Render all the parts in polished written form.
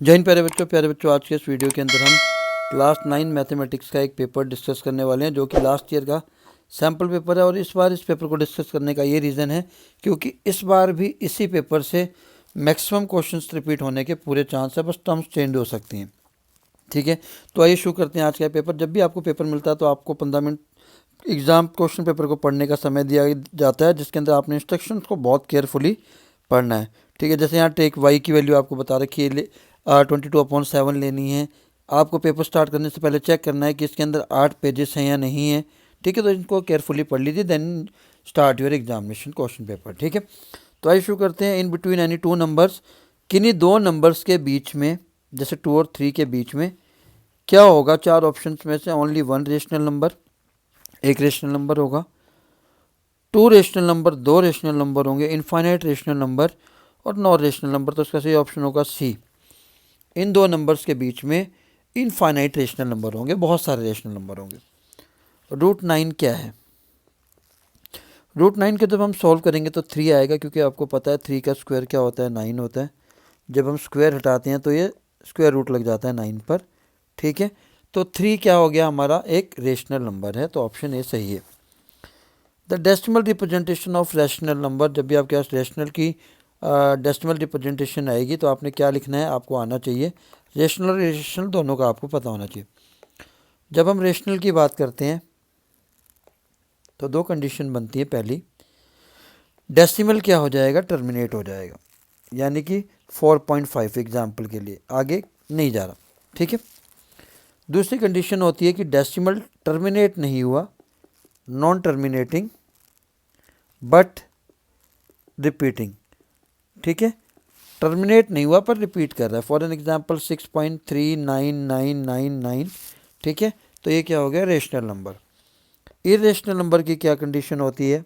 जय हिंद प्यारे बच्चों, आज के इस वीडियो के अंदर हम क्लास 9 मैथमेटिक्स का एक पेपर डिस्कस करने वाले हैं जो कि लास्ट ईयर का सैम्पल पेपर है। और इस बार इस पेपर को डिस्कस करने का ये रीज़न है क्योंकि इस बार भी इसी पेपर से मैक्सिमम क्वेश्चंस रिपीट होने के पूरे चांस है, बस टर्म्स चेंज हो सकती हैं। ठीक है, तो आइए शुरू करते हैं आज का पेपर। जब भी आपको पेपर मिलता है तो आपको 15 मिनट एग्ज़ाम क्वेश्चन पेपर को पढ़ने का समय दिया जाता है, जिसके अंदर आपने इंस्ट्रक्शंस को बहुत केयरफुली पढ़ना है। ठीक है, जैसे यहाँ टेक वाई की वैल्यू आपको बता रखी है, 22/7 लेनी है। आपको पेपर स्टार्ट करने से पहले चेक करना है कि इसके अंदर 8 पेजेस हैं या नहीं है। ठीक है, तो इनको केयरफुली पढ़ लीजिए, then start your examination question paper. ठीक है, तो आइए शुरू करते हैं। In between any two numbers, किन्हीं दो नंबर्स के बीच में, जैसे 2 और 3 के बीच में क्या होगा? चार ऑप्शंस में से ओनली वन रेशनल नंबर, एक रेशनल नंबर होगा, 2 रेशनल नंबर, 2 रेशनल नंबर होंगे, इनफाइनाइट रेशनल नंबर और नॉन रेशनल नंबर। तो इसका सही ऑप्शन होगा सी। इन दो नंबर्स के बीच में इनफाइनाइट रेशनल नंबर होंगे, बहुत सारे रेशनल नंबर होंगे। रूट 9 क्या है? रूट 9 के जब हम सॉल्व करेंगे तो 3 आएगा, क्योंकि आपको पता है 3 का स्क्वायर क्या होता है? 9 होता है। जब हम स्क्वायर हटाते हैं तो ये स्क्वायर रूट लग जाता है 9 पर। ठीक है, तो 3 क्या हो गया? हमारा एक रेशनल नंबर है, तो ऑप्शन ए सही है। The decimal representation of rational number, जब भी आपके पास रैशनल की डेसिमल रिप्रेजेंटेशन आएगी तो आपने क्या लिखना है? आपको आना चाहिए रेशनल और इरेशनल दोनों का आपको पता होना चाहिए। जब हम रेशनल की बात करते हैं तो दो कंडीशन बनती है। पहली, डेसिमल क्या हो जाएगा? टर्मिनेट हो जाएगा, यानी कि 4.5 एग्जाम्पल के लिए, आगे नहीं जा रहा। ठीक है, दूसरी कंडीशन होती है कि डेसिमल टर्मिनेट नहीं हुआ, नॉन टर्मिनेटिंग बट रिपीटिंग। ठीक है, टर्मिनेट नहीं हुआ पर रिपीट कर रहा है। For an example 6.39999। ठीक है, तो ये क्या हो गया? Rational number. इरेशनल नंबर की क्या कंडीशन होती है?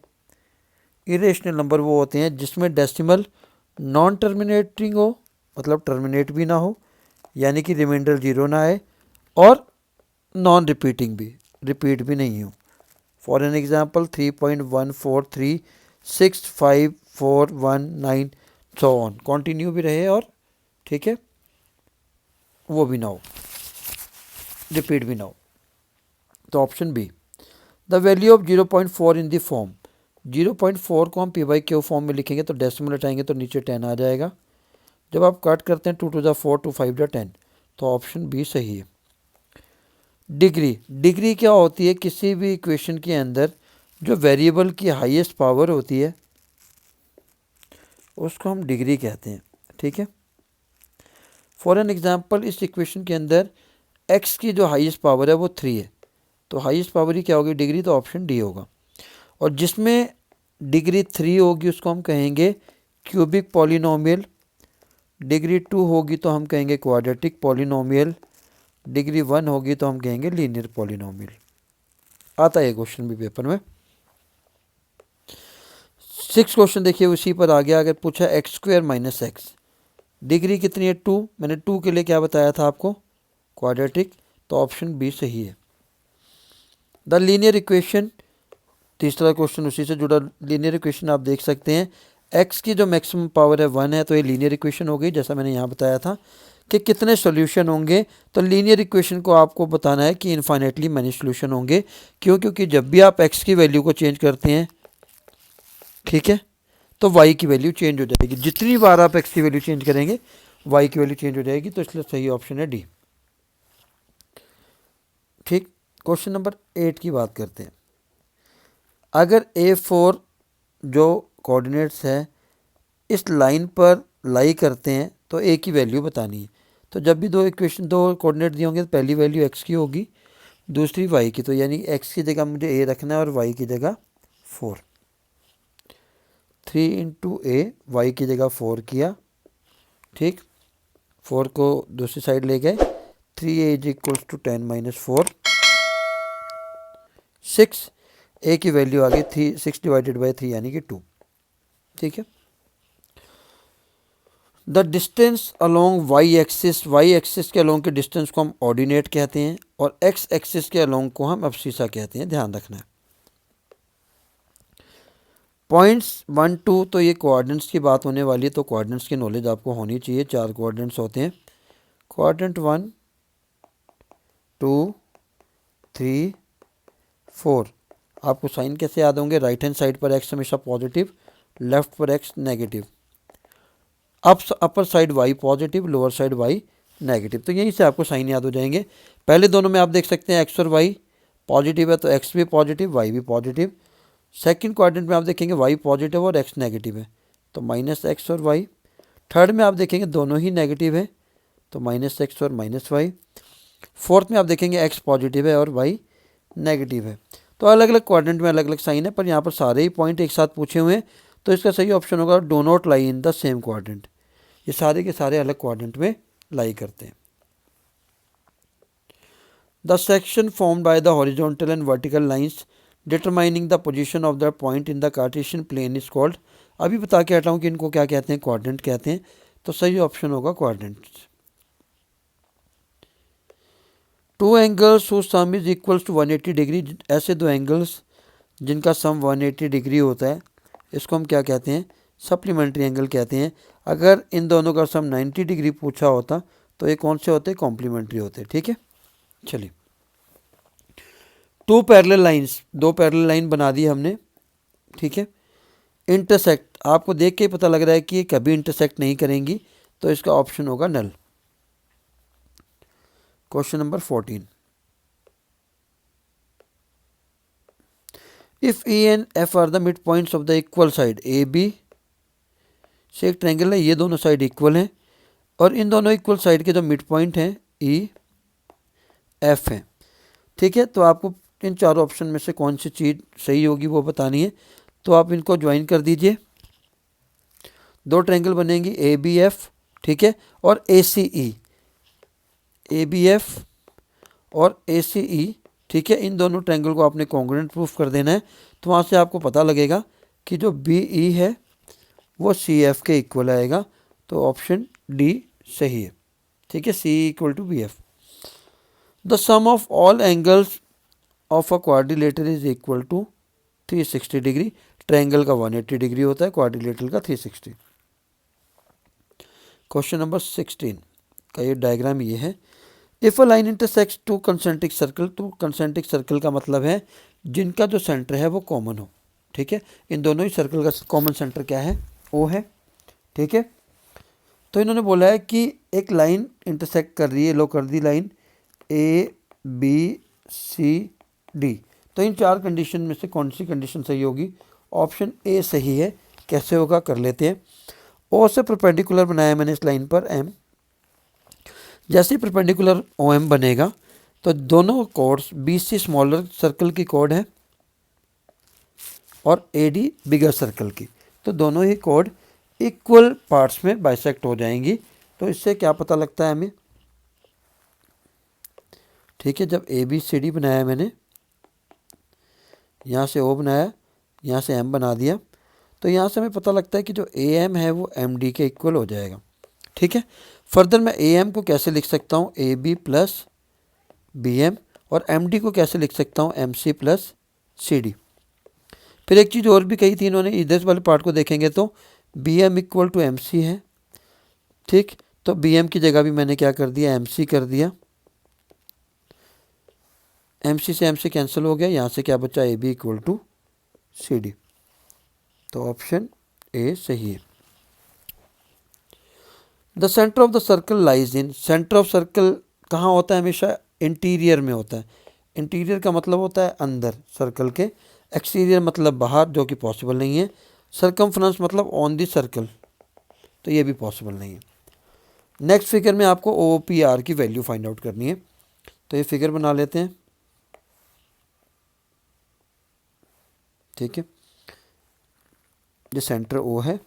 इरेशनल नंबर वो होते हैं जिसमें डेसिमल नॉन टर्मिनेटिंग हो, मतलब टर्मिनेट भी ना हो, यानी कि रिमाइंडर 0 ना आए, और नॉन रिपीटिंग भी, रिपीट भी नहीं हो। For an example 3.1436541 so on, continue भी रहे और ठीक है वो भी ना हो, रिपीट भी ना हो। तो option B. The value of 0.4 in the form, 0.4 को हम पी बाई क्यू फॉर्म में लिखेंगे तो डेसिमल हटाएंगे तो नीचे 10 आ जाएगा। जब आप कट करते हैं 2 to the 4 2 5 10, तो ऑप्शन बी सही है। डिग्री, डिग्री क्या होती है? किसी भी इक्वेशन के अंदर जो वेरिएबल की हाईएस्ट पावर होती है उसको हम डिग्री कहते हैं। ठीक है, फॉर एन एग्जांपल इस इक्वेशन के अंदर x की जो हाईएस्ट पावर है वो 3 है, तो हाईएस्ट पावर ही क्या होगी? डिग्री। तो ऑप्शन डी होगा। और जिसमें डिग्री 3 होगी उसको हम कहेंगे क्यूबिक पॉलिनोमियल, डिग्री 2 होगी तो हम कहेंगे क्वाड्रेटिक पॉलिनोमियल, डिग्री 1 होगी तो हम कहेंगे लीनियर पॉलिनोमियल। आता है क्वेश्चन भी पेपर में। 6 क्वेश्चन देखिए उसी पर आ गया। अगर पूछा x² - x, डिग्री कितनी है? 2। मैंने 2 के लिए क्या बताया था आपको? क्वाड्रेटिक। तो ऑप्शन बी सही है। द लीनियर इक्वेशन, तीसरा क्वेश्चन उसी से जुड़ा। लीनियर इक्वेशन आप देख सकते हैं, x की जो मैक्सिमम पावर है 1 है, तो ये लीनियर इक्वेशन हो गई। जैसा मैंने यहाँ बताया था कि कितने सॉल्यूशन होंगे, तो लीनियर इक्वेशन को आपको बताना है कि इनफाइनेटली मैनी सॉल्यूशन होंगे। क्यों? क्योंकि जब भी आप x की वैल्यू को चेंज करते हैं, ठीक है, तो y की वैल्यू चेंज हो जाएगी। जितनी बार आप x की वैल्यू चेंज करेंगे y की वैल्यू चेंज हो जाएगी, तो इसलिए सही ऑप्शन है डी। ठीक, क्वेश्चन नंबर 8 की बात करते हैं। अगर A4 जो कोऑर्डिनेट्स है इस लाइन पर लाई करते हैं तो ए की वैल्यू बतानी है। तो जब भी दो कोऑर्डिनेट दिए होंगे तो पहली वैल्यू एक्स की होगी, दूसरी वाई की। तो यानी एक्स की जगह मुझे ए रखना है और वाई की जगह 4। 3 × a, वाई की जगह 4 किया। ठीक, 4 को दूसरी साइड ले गए। 3a = 10 - 4, 6। ए की वैल्यू आ गई 6 / 3 यानी कि 2। ठीक है, the distance along Y axis, Y axis के अलोंग के डिस्टेंस को हम ऑर्डिनेट कहते हैं और एक्स एक्सिस के अलोंग को हम अब्सीसा कहते हैं, ध्यान रखना है। पॉइंट्स 1 2, तो ये कोऑर्डिनेट्स की बात होने वाली है, तो कोऑर्डिनेट्स की नॉलेज आपको होनी चाहिए। 4 कोऑर्डिनेट्स होते हैं। क्वाड्रेंट 1, 2, 3, 4। आपको साइन कैसे याद होंगे? राइट हैंड साइड पर एक्स हमेशा पॉजिटिव, लेफ्ट पर X negative, upper side Y positive, lower side Y negative. तो यहीं से आपको साइन याद हो जाएंगे। पहले दोनों में आप देख सकते हैं एक्स और वाई पॉजिटिव है तो एक्स भी पॉजिटिव, वाई भी पॉजिटिव। सेकंड क्वाड्रेंट में आप देखेंगे वाई पॉजिटिव और एक्स नेगेटिव है तो माइनस एक्स और वाई। थर्ड में आप देखेंगे दोनों ही नेगेटिव है तो माइनस एक्स और माइनस वाई। फोर्थ में आप देखेंगे एक्स पॉजिटिव है और वाई नेगेटिव है। तो अलग अलग क्वाड्रेंट में अलग अलग साइन है, पर यहाँ पर सारे ही पॉइंट एक साथ पूछे हुए हैं तो इसका सही ऑप्शन होगा do not lie in the same quadrant. ये सारे के सारे अलग क्वाड्रेंट में लाई करते हैं। The section formed by the horizontal and vertical lines determining the position of the point in the Cartesian plane is called. अभी बता के हटा हूँ कि इनको क्या कहते हैं? क्वाड्रेंट कहते हैं। तो सही ऑप्शन होगा quadrant. Two angles whose sum is equals to 180 degree. ऐसे दो एंगल्स जिनका सम 180 डिग्री होता है इसको हम क्या कहते हैं? सप्लीमेंट्री एंगल कहते हैं। अगर इन दोनों का सम 90 डिग्री पूछा होता तो ये कौन से होते? कॉम्प्लीमेंट्री होते। ठीक है, चलिए। टू पैरेलल लाइंस, दो पैरेलल लाइन बना दी हमने। ठीक है, इंटरसेक्ट, आपको देख के ही पता लग रहा है कि ये कभी इंटरसेक्ट नहीं करेंगी तो इसका ऑप्शन होगा null. Question number 14। If E and F are the mid points of the equal side, A B से एक ट्रायंगल है, ये दोनों साइड इक्वल हैं और इन दोनों इक्वल साइड के जो मिड पॉइंट हैं ई एफ हैं। ठीक है, तो आपको इन चारों ऑप्शन में से कौन सी चीज़ सही होगी वो बतानी है। तो आप इनको ज्वाइन कर दीजिए। दो ट्रायंगल बनेंगी ए बी एफ, ठीक है, और ए सी ई, ए बी एफ और ए सी ई। ठीक है, इन दोनों ट्रायंगल को आपने कॉन्ग्रुएंट प्रूफ कर देना है। तो वहाँ से आपको पता लगेगा कि जो बी ई है वो सी एफ के इक्वल आएगा। तो ऑप्शन डी सही है। ठीक है, C equal to B F. The sum of all angles of a quadrilateral is equal to 360 degree. Triangle का 180 डिग्री होता है, क्वाड्रिलेटर का 360। क्वेश्चन नंबर 16 का ये डायग्राम ये है। If a line intersects two concentric circle, तो कंसेंट्रिक सर्कल का मतलब है जिनका जो सेंटर है वो कॉमन हो। ठीक है, इन दोनों ही सर्कल का कॉमन सेंटर क्या है? ओ है। ठीक है, तो इन्होंने बोला है कि एक लाइन इंटरसेक्ट कर रही है, लो कर दी line A B C D. तो इन चार कंडीशन में से कौन सी कंडीशन सही होगी? ऑप्शन ए सही है। कैसे होगा कर लेते हैं। ओ से परपेंडिकुलर बनाया मैंने इस लाइन पर एम। जैसे ही परपेंडिकुलर ओ एम बनेगा तो दोनों chords B C smaller circle की कोड है और ए डी बिगर सर्कल की, तो दोनों ही कोड इक्वल पार्ट्स में बाइसेक्ट हो जाएंगी। तो इससे क्या पता लगता है हमें? ठीक है, जब ए बी सी डी बनाया मैंने, यहाँ से ओ बनाया, यहाँ से एम बना दिया, तो यहाँ से हमें पता लगता है कि जो ए एम है वो एम डी के इक्वल हो जाएगा। ठीक है, फर्दर मैं ए एम को कैसे लिख सकता हूँ? A B plus B M. और एम डी को कैसे लिख सकता हूँ? M C plus C D. फिर एक चीज़ और भी कही थी इन्होंने, इधर वाले पार्ट को देखेंगे तो B M equal to M C है। ठीक, तो बी एम की जगह भी मैंने क्या कर दिया? एम सी कर दिया। एम सी से एम सी कैंसिल हो गया, यहाँ से क्या बचा? A B equal to C D. तो ऑप्शन ए सही है। The centre of the circle lies in, centre of circle कहाँ होता है? हमेशा इंटीरियर में होता है। इंटीरियर का मतलब होता है अंदर सर्कल के, एक्सटीरियर मतलब बाहर, जो कि पॉसिबल नहीं है। सरकमफ्रेंस मतलब ऑन दी सर्कल, तो ये भी पॉसिबल नहीं है। नेक्स्ट फिगर में आपको ओ पी आर की वैल्यू फाइंड आउट करनी है। तो ये फिगर बना लेते हैं। ठीक है, ये सेंटर ओ है,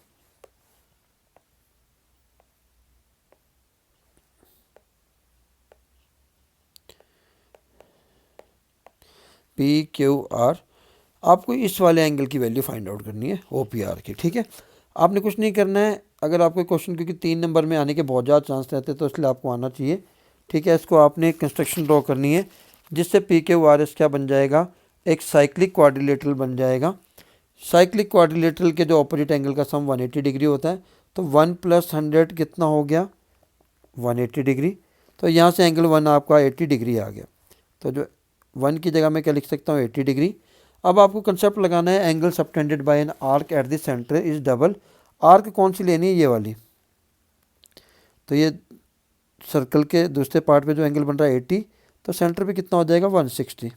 पी क्यू आर। आपको इस वाले एंगल की वैल्यू फाइंड आउट करनी है ओ पी आर की। ठीक है, आपने कुछ नहीं करना है। अगर आपको क्वेश्चन, क्योंकि 3 नंबर में आने के बहुत ज़्यादा चांस रहते हैं तो इसलिए आपको आना चाहिए। ठीक है, इसको आपने कंस्ट्रक्शन ड्रॉ करनी है जिससे पी क्यू आर एस क्या बन जाएगा? एक साइक्लिक क्वाड्रिलेटरल बन जाएगा। साइक्लिक क्वाड्रिलेटरल के जो ऑपोजिट एंगल का सम 180 डिग्री होता है, तो 1 + 100 कितना हो गया? 180 डिग्री। तो यहाँ से एंगल 1 आपका 80 डिग्री आ गया। तो जो 1 की जगह मैं क्या लिख सकता हूँ 80 डिग्री। अब आपको कंसेप्ट लगाना है angle subtended bye an arc at the centre is double. Arc कौन सी लेनी है, ये वाली। तो ये सर्कल के दूसरे पार्ट पे जो एंगल बन रहा है 80, तो सेंटर पे कितना हो जाएगा 160।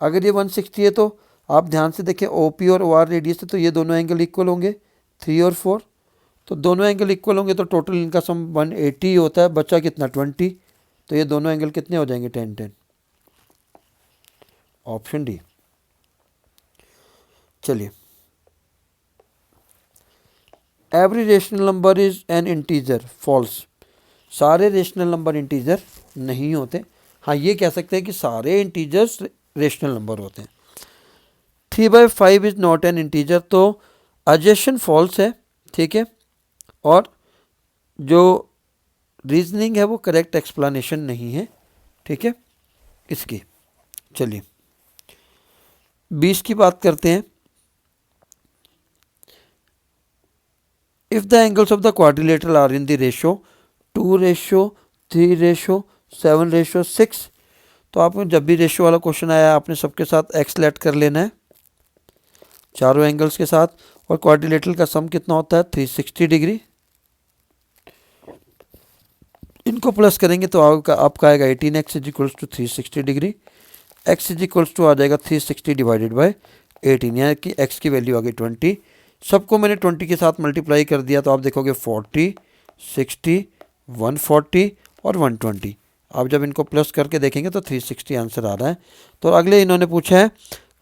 अगर ये 160 है तो आप ध्यान से देखें OP और OR रेडियस है, तो ये दोनों एंगल इक्वल होंगे 3 और 4। तो दोनों एंगल इक्वल होंगे तो टोटल इनका सम 180 होता है, बचा कितना 20। तो ये दोनों एंगल कितने हो जाएंगे 10-10। Option D. चलिए, every rational number is an integer, false. सारे रेशनल नंबर इंटीजर नहीं होते। हाँ, ये कह सकते हैं कि सारे इंटीजर्स रेशनल नंबर होते हैं। 3/5 इज नॉट एन इंटीजर, तो एडजेशन फॉल्स है, ठीक है। और जो रीजनिंग है वो करेक्ट एक्सप्लेनेशन नहीं है, ठीक है इसकी। चलिए 20 की बात करते हैं। If the angles of the quadrilateral are in the ratio 2:3:7:6, तो आपको जब भी रेशो वाला क्वेश्चन आया आपने सबके साथ एक्स लेट कर लेना है, चारों एंगल्स के साथ। और क्वाड्रिलेटरल का सम कितना होता है 360 डिग्री। इनको प्लस करेंगे तो आपका आएगा 18x is equals to 360 degree. x is equals to आ जाएगा 360 डिवाइडेड बाई 18, यानी कि x की वैल्यू आ गई 20। सबको मैंने 20 के साथ मल्टीप्लाई कर दिया तो आप देखोगे 40, 60, 140 और 120। आप जब इनको प्लस करके देखेंगे तो 360 आंसर आ रहा है। तो अगले इन्होंने पूछा है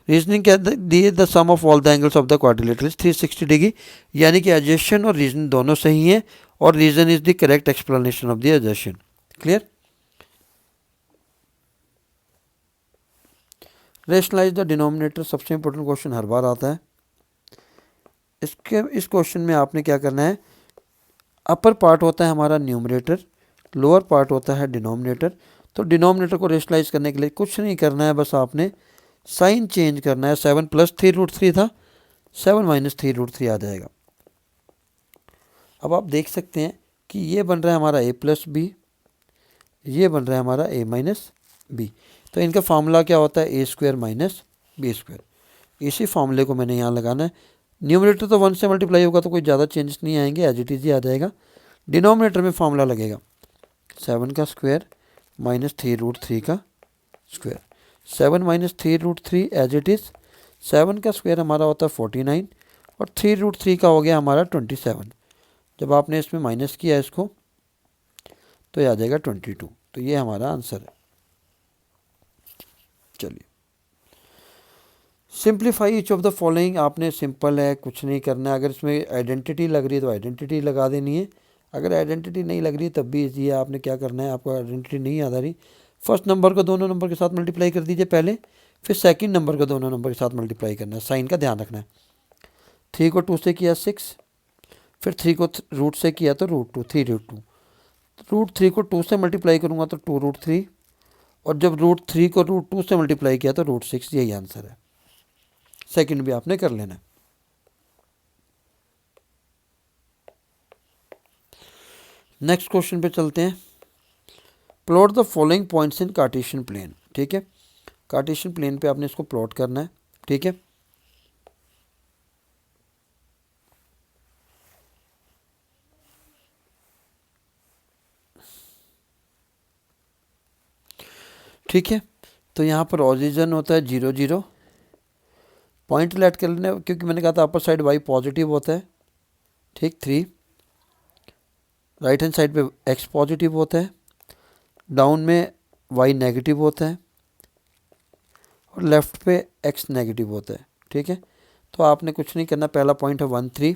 रीजनिंग क्या दी, the sum of all the angles of the quadrilateral 360 degree, यानी कि एडजेशन और रीजन दोनों सही हैं और reason is the correct explanation of the assertion. Clear. Rationalize the denominator, सबसे इंपॉर्टेंट क्वेश्चन हर बार आता है। इस क्वेश्चन में आपने क्या करना है, अपर पार्ट होता है हमारा न्यूमरेटर, लोअर पार्ट होता है डिनोमिनेटर। तो डिनोमिनेटर को रेशनलाइज करने के लिए कुछ नहीं करना है, बस आपने साइन चेंज करना है। 7 + 3√3 था, 7 - 3√3 आ जाएगा। अब आप देख सकते हैं कि ये बन रहा है हमारा a + b, ये बन रहा है हमारा a - b। तो इनका फार्मूला क्या होता है a² - b²। इसी फार्मूले को मैंने यहाँ लगाना है। न्यूमरेटर तो 1 से मल्टीप्लाई होगा तो कोई ज़्यादा चेंजेस नहीं आएंगे, एज इट इज़ ही आ जाएगा। डिनोमिनेटर में फार्मूला लगेगा 7 का स्क्वायर - 3√3 का स्क्वायर। 7 - 3√3 as it is. 7 का स्क्वायर हमारा होता है 49 और 3√3 का हो गया हमारा 27। जब आपने इसमें माइनस किया इसको तो ये आ जाएगा 22। तो ये हमारा आंसर है। चलिए, simplify each of the following. आपने सिंपल है, कुछ नहीं करना है। अगर इसमें आइडेंटिटी लग रही है तो आइडेंटिटी लगा देनी है, अगर आइडेंटिटी नहीं लग रही तब भी ईजी है। आपने क्या करना है, आपको आइडेंटिटी नहीं याद आ रही, फर्स्ट नंबर को दोनों नंबर के साथ मल्टीप्लाई कर दीजिए पहले, फिर सेकंड नंबर को दोनों नंबर के साथ मल्टीप्लाई करना है। साइन का ध्यान रखना है। 3 को 2 से किया 6, फिर 3 को रूट से किया तो √2, 3√2। √3 को 2 से मल्टीप्लाई करूँगा तो 2√3, और जब √3 को √2 से मल्टीप्लाई किया तो √6। यही आंसर है। सेकंड भी आपने कर लेना है। नेक्स्ट क्वेश्चन पे चलते हैं। Plot the following points in Cartesian plane. ठीक है, कार्टेशियन प्लेन पे आपने इसको प्लॉट करना है। ठीक है, ठीक है। तो यहाँ पर ओरिजिन होता है 0 0, पॉइंट लेट कर लेना, क्योंकि मैंने कहा था अपर साइड y पॉजिटिव होता है। ठीक, 3, राइट हैंड साइड पे x पॉजिटिव होता है, डाउन में y नेगेटिव होता है और लेफ्ट पे x नेगेटिव होता है। ठीक है, तो आपने कुछ नहीं करना। पहला पॉइंट है 1 3।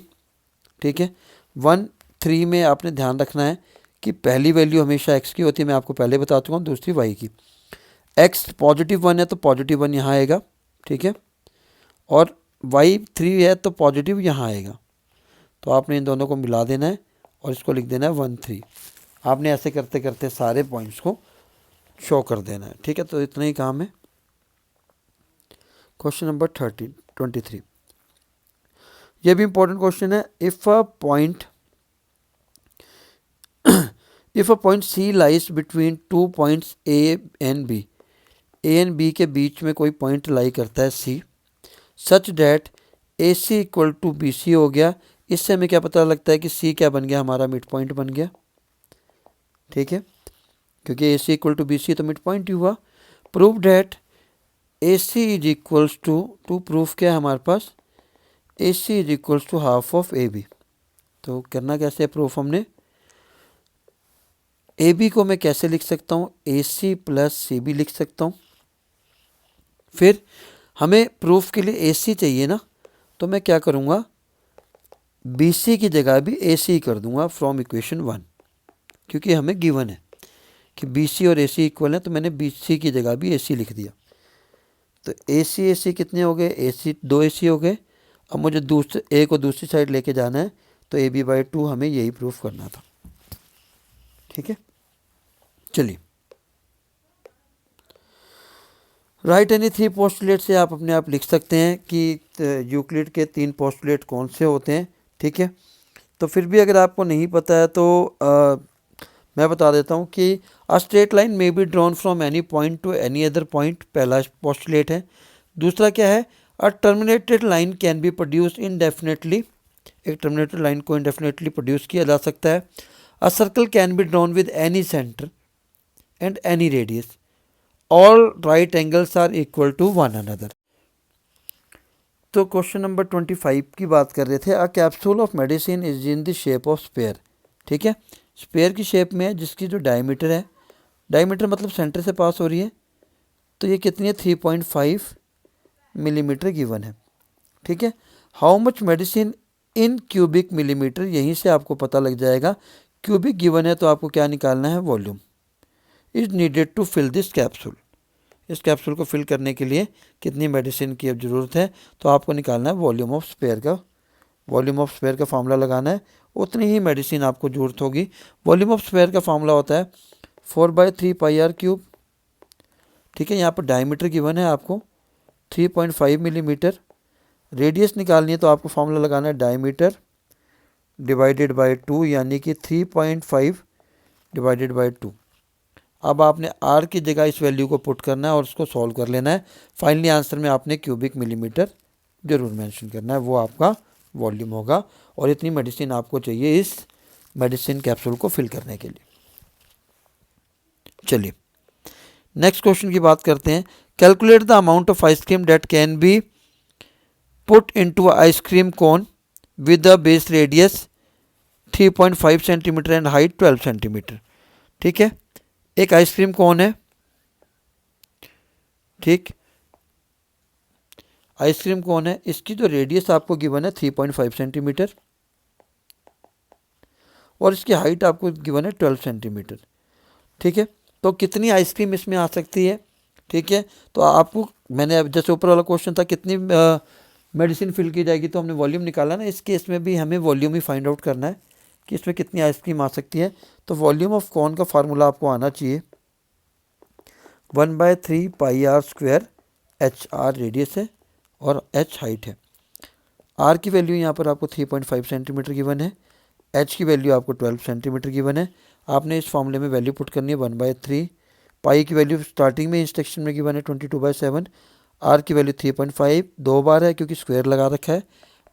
ठीक है, 1 3 में आपने ध्यान रखना है कि पहली वैल्यू हमेशा x की होती है, मैं आपको पहले बता चुका हूँ, दूसरी y की। x पॉजिटिव 1 है तो पॉजिटिव 1 यहाँ आएगा। ठीक है, और y 3 है तो पॉजिटिव यहाँ आएगा। तो आपने इन दोनों को मिला देना है और इसको लिख देना है 1 3। आपने ऐसे करते करते सारे पॉइंट्स को शो कर देना है। ठीक है, तो इतना ही काम है। क्वेश्चन नंबर 23, ये भी इंपॉर्टेंट क्वेश्चन है। If a point if a point C lies between two points A and B के बीच में कोई पॉइंट लाई करता है C, such that A C equal to B C हो गया। इससे हमें क्या पता लगता है कि सी क्या बन गया, हमारा मिड पॉइंट बन गया। ठीक है, क्योंकि A C equal to B C तो मिड पॉइंट ही हुआ। Prove that A C is equals to proof क्या है हमारे पास, A C is equals to half of A B. तो करना कैसे है प्रूफ हमने, ए बी को मैं कैसे लिख सकता हूँ, ए सी प्लस सी बी लिख सकता हूँ। फिर हमें प्रूफ के लिए ए सी चाहिए ना, तो मैं क्या करूँगा, बी सी की जगह भी ए सी कर दूंगा फ्रॉम इक्वेशन 1, क्योंकि हमें गिवन है कि बी सी और ए सी इक्वल है, तो मैंने बी सी की जगह भी ए सी लिख दिया। तो ए सी कितने हो गए, ए सी 2 ए सी हो गए। अब मुझे दूसरे ए को दूसरी साइड लेके जाना है, तो ए बी बाई 2 हमें यही प्रूफ करना था। ठीक है, चलिए राइट एनी 3 पोस्टुलेट से आप अपने आप लिख सकते हैं कि यूक्लिड के 3 पोस्टुलेट कौन से होते हैं। ठीक है, तो फिर भी अगर आपको नहीं पता है तो मैं बता देता हूँ कि a straight line may be drawn from any point to any other point, पहला पोस्टुलेट है। दूसरा क्या है, a terminated line can be produce indefinitely, एक टर्मिनेटेड लाइन को इनडेफिनेटली प्रोड्यूस किया जा सकता है। A circle can be drawn with any centre and any radius, all right angles are equal to one another. तो क्वेश्चन नंबर 25 की बात कर रहे थे, a capsule of medicine is in the shape of sphere. ठीक है, spare की shape में है, जिसकी जो डायमीटर है, डायमीटर मतलब सेंटर से पास हो रही है, तो ये कितनी है 3.5 मिलीमीटर गिवन है। ठीक है, how much medicine in cubic millimetre, यहीं से आपको पता लग जाएगा। क्यूबिक गिवन है तो आपको क्या निकालना है, volume is needed to fill this capsule. इस कैप्सूल को फिल करने के लिए कितनी मेडिसिन की अब ज़रूरत है, तो आपको निकालना है वॉल्यूम ऑफ स्पेयर का। वॉल्यूम ऑफ स्पेयर का फार्मूला लगाना है, उतनी ही मेडिसिन आपको ज़रूरत होगी। वॉल्यूम ऑफ स्पेयर का फार्मूला होता है 4/3 पाई आर क्यूब। ठीक है, यहाँ पर डायमीटर गिवन है आपको 3.5 मिलीमीटर। रेडियस निकालनी है तो आपको फार्मूला लगाना है डायमीटर डिवाइडेड बाई 2, यानी कि 3.5 डिवाइडेड बाई 2। अब आपने आर की जगह इस वैल्यू को पुट करना है और उसको सॉल्व कर लेना है। फाइनली आंसर में आपने क्यूबिक मिलीमीटर जरूर मेंशन करना है, वो आपका वॉल्यूम होगा। और इतनी मेडिसिन आपको चाहिए इस मेडिसिन कैप्सूल को फिल करने के लिए। चलिए नेक्स्ट क्वेश्चन की बात करते हैं। Calculate the amount of ice cream date can be put into ice cream cone with the base radius 3.5 centimetre and height 12 centimetre. ठीक है, एक आइसक्रीम कोन है। ठीक, आइसक्रीम कोन है, इसकी जो रेडियस आपको गिवन है 3.5 सेंटीमीटर और इसकी हाइट आपको गिवन है 12 सेंटीमीटर। ठीक है, तो कितनी आइसक्रीम इसमें आ सकती है। ठीक है, तो आपको मैंने अब जैसे ऊपर वाला क्वेश्चन था कितनी मेडिसिन फिल की जाएगी, तो हमने वॉल्यूम निकाला ना, इस केस में भी हमें वॉल्यूम ही फाइंड आउट करना है कि इसमें कितनी आइसक्रीम आ सकती है। तो वॉल्यूम ऑफ कॉन का फार्मूला आपको आना चाहिए 1/3 pi R square, H R radius है और एच हाइट है। आर की वैल्यू यहाँ पर आपको 3.5 सेंटीमीटर गिवन है, एच की वैल्यू आपको 12 सेंटीमीटर गिवन है। आपने इस फॉर्मूले में वैल्यू पुट करनी है 1/3, पाई की वैल्यू स्टार्टिंग में इंस्ट्रक्शन में गिवन है 22/7, आर की वैल्यू 3.5 दो बार है क्योंकि स्क्वायर लगा रखा है,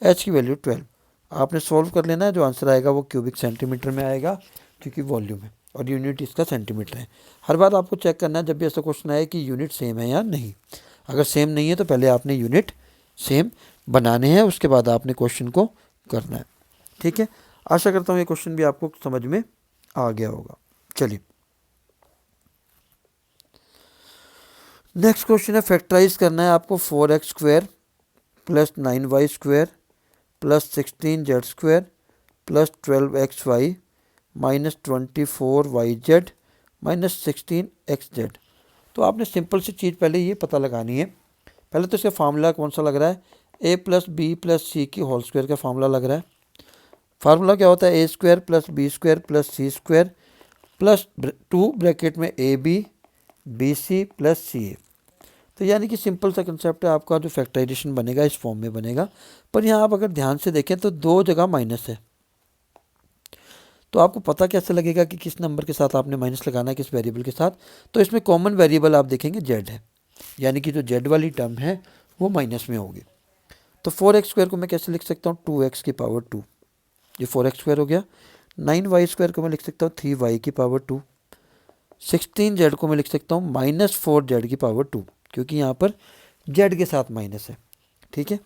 एच की वैल्यू 12। आपने सॉल्व कर लेना है, जो आंसर आएगा वो क्यूबिक सेंटीमीटर में आएगा क्योंकि वॉल्यूम है और यूनिट इसका सेंटीमीटर है। हर बार आपको चेक करना है जब भी ऐसा क्वेश्चन आए कि यूनिट सेम है या नहीं। अगर सेम नहीं है तो पहले आपने यूनिट सेम बनाने हैं, उसके बाद आपने क्वेश्चन को करना है। ठीक है, आशा करता हूँ ये क्वेश्चन भी आपको समझ में आ गया होगा। चलिए नेक्स्ट क्वेश्चन है, फैक्टराइज करना है आपको 4x square plus 9y square plus 16z square plus 12xy minus 24yz minus 16xz। तो आपने सिंपल सी चीज़ पहले ये पता लगानी है। पहले तो इसका फार्मूला कौन सा लग रहा है, a प्लस बी प्लस सी की होल स्क्वायर का फार्मूला लग रहा है। फार्मूला क्या होता है, A square plus B square plus C square plus 2 bracket में ए बी सी प्लस सी ए। तो यानी कि सिंपल सा कंसेप्ट है, आपका जो फैक्टराइजेशन बनेगा इस फॉर्म में बनेगा। पर यहाँ आप अगर ध्यान से देखें तो दो जगह माइनस है, तो आपको पता कैसे लगेगा कि किस नंबर के साथ आपने माइनस लगाना है, किस वेरिएबल के साथ? तो इसमें कॉमन वेरिएबल आप देखेंगे जेड है, यानी कि जो जेड वाली टर्म है वो माइनस में होगी। तो 4x² को मैं कैसे लिख सकता हूँ? 2x की पावर 2, ये 4x² हो गया। 9y² को मैं लिख सकता हूँ 3y की पावर 2। 16z को मैं लिख सकता हूँ -4z की पावर 2, क्योंकि यहाँ पर z के साथ माइनस है। ठीक है,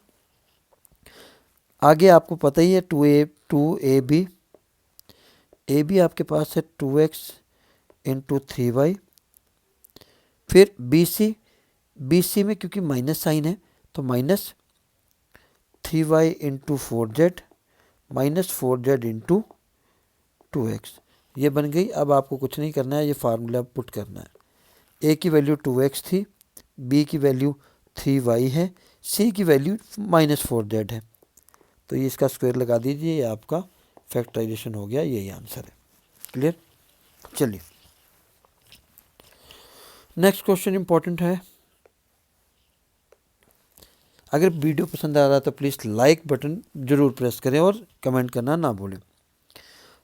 आगे आपको पता ही है 2ab आपके पास है 2x इंटू 3y। फिर BC में क्योंकि माइनस साइन है तो -3y into 4z -4z into 2x, ये बन गई। अब आपको कुछ नहीं करना है, ये फार्मूला पुट करना है। ए की वैल्यू 2x थी, बी की वैल्यू 3y है, सी की वैल्यू -4z है। तो ये इसका स्क्वायर लगा दीजिए, ये आपका फैक्टराइजेशन हो गया, यही आंसर है। क्लियर? चलिए नेक्स्ट क्वेश्चन इंपॉर्टेंट है। अगर वीडियो पसंद आ रहा है तो प्लीज़ लाइक बटन जरूर प्रेस करें और कमेंट करना ना भूलें।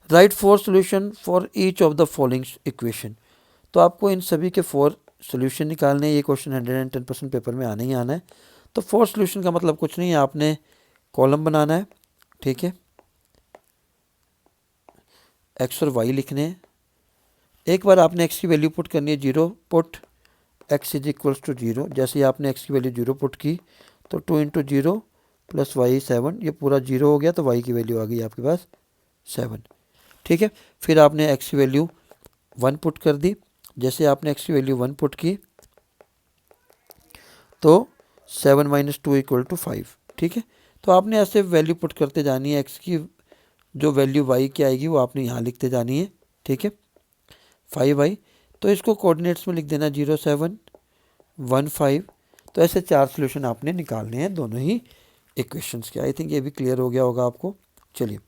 Right 4 solution for each of the following equation. तो आपको इन सभी के 4 सोल्यूशन निकालने हैं। ये क्वेश्चन 110% पेपर में आना ही आना है। तो 4 सोल्यूशन का मतलब कुछ नहीं है, आपने कॉलम बनाना है। ठीक है, एक्स और वाई लिखने हैं। एक बार आपने एक्स की वैल्यू पुट करनी है, 0 put X is equals to 0। जैसे ही आपने एक्स की वैल्यू 0 पुट की तो 2 इंटू 0 प्लस वाई 7, ये पूरा 0 हो गया, तो वाई की वैल्यू आ गई आपके पास 7। ठीक है, फिर आपने एक्स की वैल्यू 1 पुट कर दी। जैसे आपने एक्स की वैल्यू 1 पुट की तो 7 - 2 = 5। ठीक है, तो आपने ऐसे वैल्यू पुट करते जानी है। एक्स की जो वैल्यू वाई की आएगी वो आपने यहाँ लिखते जानी है। ठीक है, 5y, तो इसको कोऑर्डिनेट्स में लिख देना 0 7 1 5। तो ऐसे 4 सोल्यूशन आपने निकालने हैं दोनों ही इक्वेशंस के। आई थिंक ये भी क्लियर हो गया होगा आपको। चलिए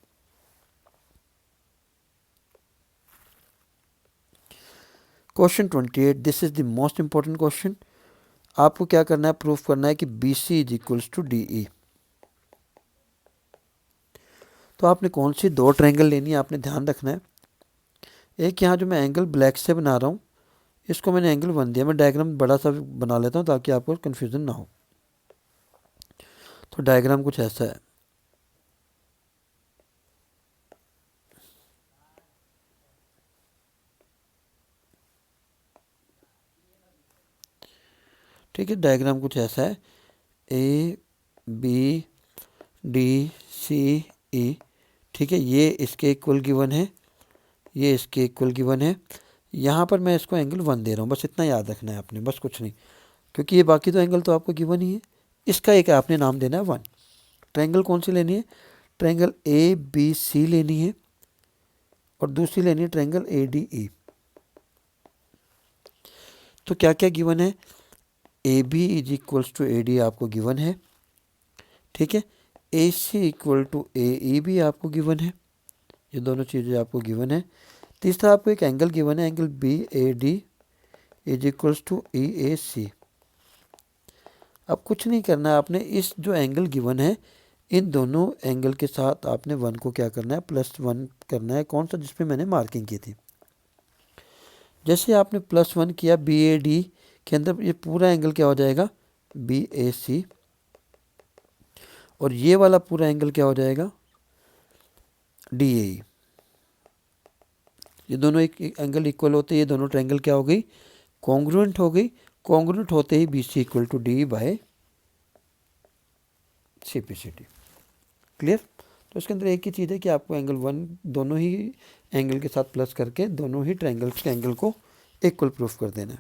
question 28, this is the most important question. आपको क्या करना है? प्रूफ करना है कि BC is equals to DE। तो आपने कौन सी 2 ट्रायंगल लेनी है, आपने ध्यान रखना है। एक यहाँ जो मैं एंगल ब्लैक से बना रहा हूँ, इसको मैंने एंगल 1 दिया। मैं डायग्राम बड़ा सा बना लेता हूँ ताकि आपको कन्फ्यूज़न ना हो। तो डायग्राम कुछ ऐसा है। ठीक है, डायग्राम कुछ ऐसा है, ABDCE। ठीक है, ये इसके इक्वल गिवन है, ये इसके इक्वल गिवन है। यहाँ पर मैं इसको एंगल 1 दे रहा हूँ, बस इतना याद रखना है आपने, बस कुछ नहीं, क्योंकि ये बाकी तो एंगल तो आपको गिवन ही है। इसका एक आपने नाम देना है 1। ट्रायंगल कौन सी लेनी है? ट्रायंगल ABC लेनी है, और दूसरी लेनी है ट्रायंगल ADE। तो क्या क्या गिवन है? AB is equals to AD आपको गिवन है। ठीक है, AC इक्वल टू AE भी आपको गिवन है। ये दोनों चीज़ें आपको गिवन है। तीसरा आपको एक एंगल गिवन है, angle BAD is equals to EAC। अब कुछ नहीं करना है आपने, इस जो एंगल गिवन है इन दोनों एंगल के साथ आपने 1 को क्या करना है? +1 करना है। कौन सा? जिसपे मैंने मार्किंग की थी। जैसे आपने +1 किया, BAD के अंदर ये पूरा एंगल क्या हो जाएगा? BAC। और ये वाला पूरा एंगल क्या हो जाएगा? DAE। ये दोनों एक एंगल इक्वल होते, ये दोनों ट्रायंगल क्या हो गई? कॉन्ग्रुएंट हो गई। कॉन्ग्रुएंट होते ही BC equal to DE by CPCD। Clear? तो इसके अंदर एक ही चीज़ है कि आपको एंगल 1 दोनों ही एंगल के साथ प्लस करके दोनों ही ट्रायंगल्स के एंगल को इक्वल प्रूफ कर देना है।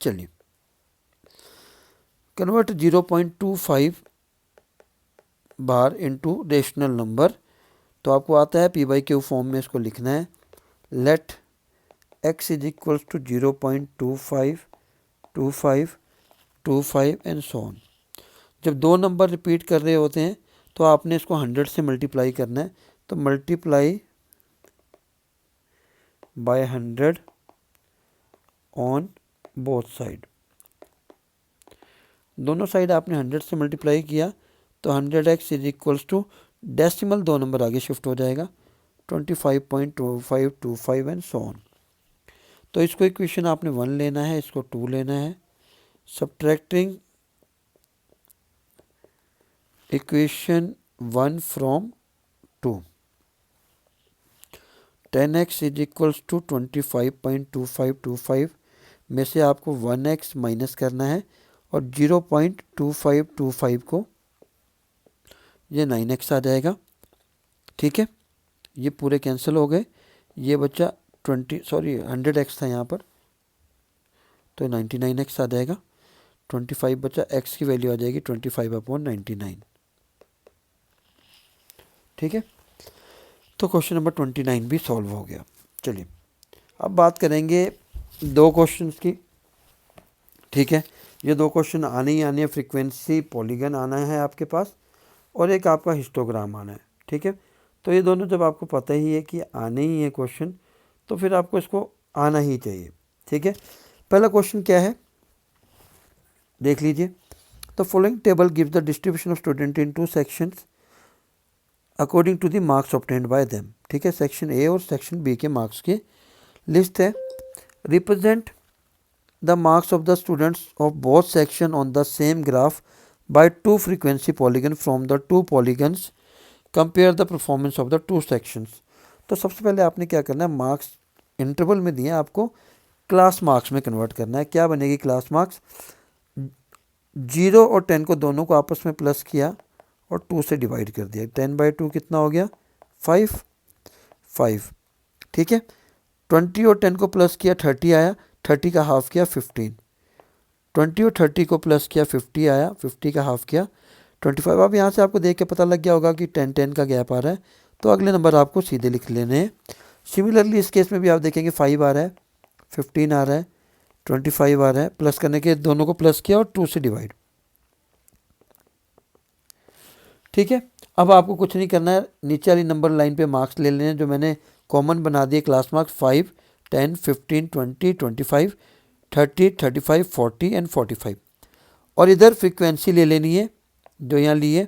चलिए, convert 0.25 bar into rational number. तो आपको आता है P/Q फॉर्म में इसको लिखना है। Let x is equals to 0.25 25 25 and so on. जब 2 नंबर रिपीट कर रहे होते हैं तो आपने इसको 100 से मल्टीप्लाई करना है। तो multiply by 100 on both side. दोनों साइड आपने 100 से मल्टीप्लाई किया तो 100x is equals to decimal 2 number आगे शिफ्ट हो जाएगा, 25.2525 एंड सो ऑन। तो इसको इक्वेशन आपने 1 लेना है, इसको 2 लेना है। Subtracting equation 1 from 2, 10x is equals to 25.2525 में से आपको 1x माइनस करना है और 0.2525 को ये 9x आ जाएगा। ठीक है, ये पूरे कैंसिल हो गए, ये बच्चा 100x था यहाँ पर, तो 99x आ जाएगा। 25 बचा, x की वैल्यू आ जाएगी 25/99। ठीक है, तो क्वेश्चन नंबर 29 भी सॉल्व हो गया। चलिए अब बात करेंगे दो क्वेश्चंस की। ठीक है, ये दो क्वेश्चन आने ही आने हैं। फ्रीक्वेंसी पॉलीगन आना है आपके पास और एक आपका हिस्टोग्राम आना है। ठीक है, तो ये दोनों जब आपको पता ही है कि आने ही है क्वेश्चन, तो फिर आपको इसको आना ही चाहिए। ठीक है, पहला क्वेश्चन क्या है देख लीजिए। The following table gives the distribution of student in 2 sections according to the marks obtained by them. ठीक है, सेक्शन ए और सेक्शन बी के मार्क्स की लिस्ट है। Represent the marks of the students of both section on the same graph by 2 frequency polygon from the 2 polygons, compare the performance of the 2 sections. तो सबसे पहले आपने क्या करना है, मार्क्स इंटरवल में दिए, आपको क्लास मार्क्स में कन्वर्ट करना है। क्या बनेगी क्लास मार्क्स, 0 और 10 को दोनों को आपस में प्लस किया और 2 से डिवाइड कर दिया। 10/2 कितना हो गया, 5। ठीक है, 20 और 10 को प्लस किया 30 आया, 30 का हाफ किया 15। 20 और 30 को प्लस किया 50 आया, 50 का हाफ किया 25। अब यहाँ से आपको देख के पता लग गया होगा कि 10 का गैप आ रहा है, तो अगले नंबर आपको सीधे लिख लेने हैं। सिमिलरली इस केस में भी आप देखेंगे 5 आ रहा है, 15 आ रहा है, 25 आ रहा है, प्लस करने के दोनों को प्लस किया और 2 से डिवाइड। ठीक है, अब आपको कुछ नहीं करना है, नीचे वाली नंबर लाइन पे मार्क्स ले लेने हैं जो मैंने कॉमन बना दिए। Class marks 5, 10, 15, 20, 25, 30, 35, 40 and 45। और इधर फ्रीक्वेंसी ले लेनी है जो यहाँ ली है।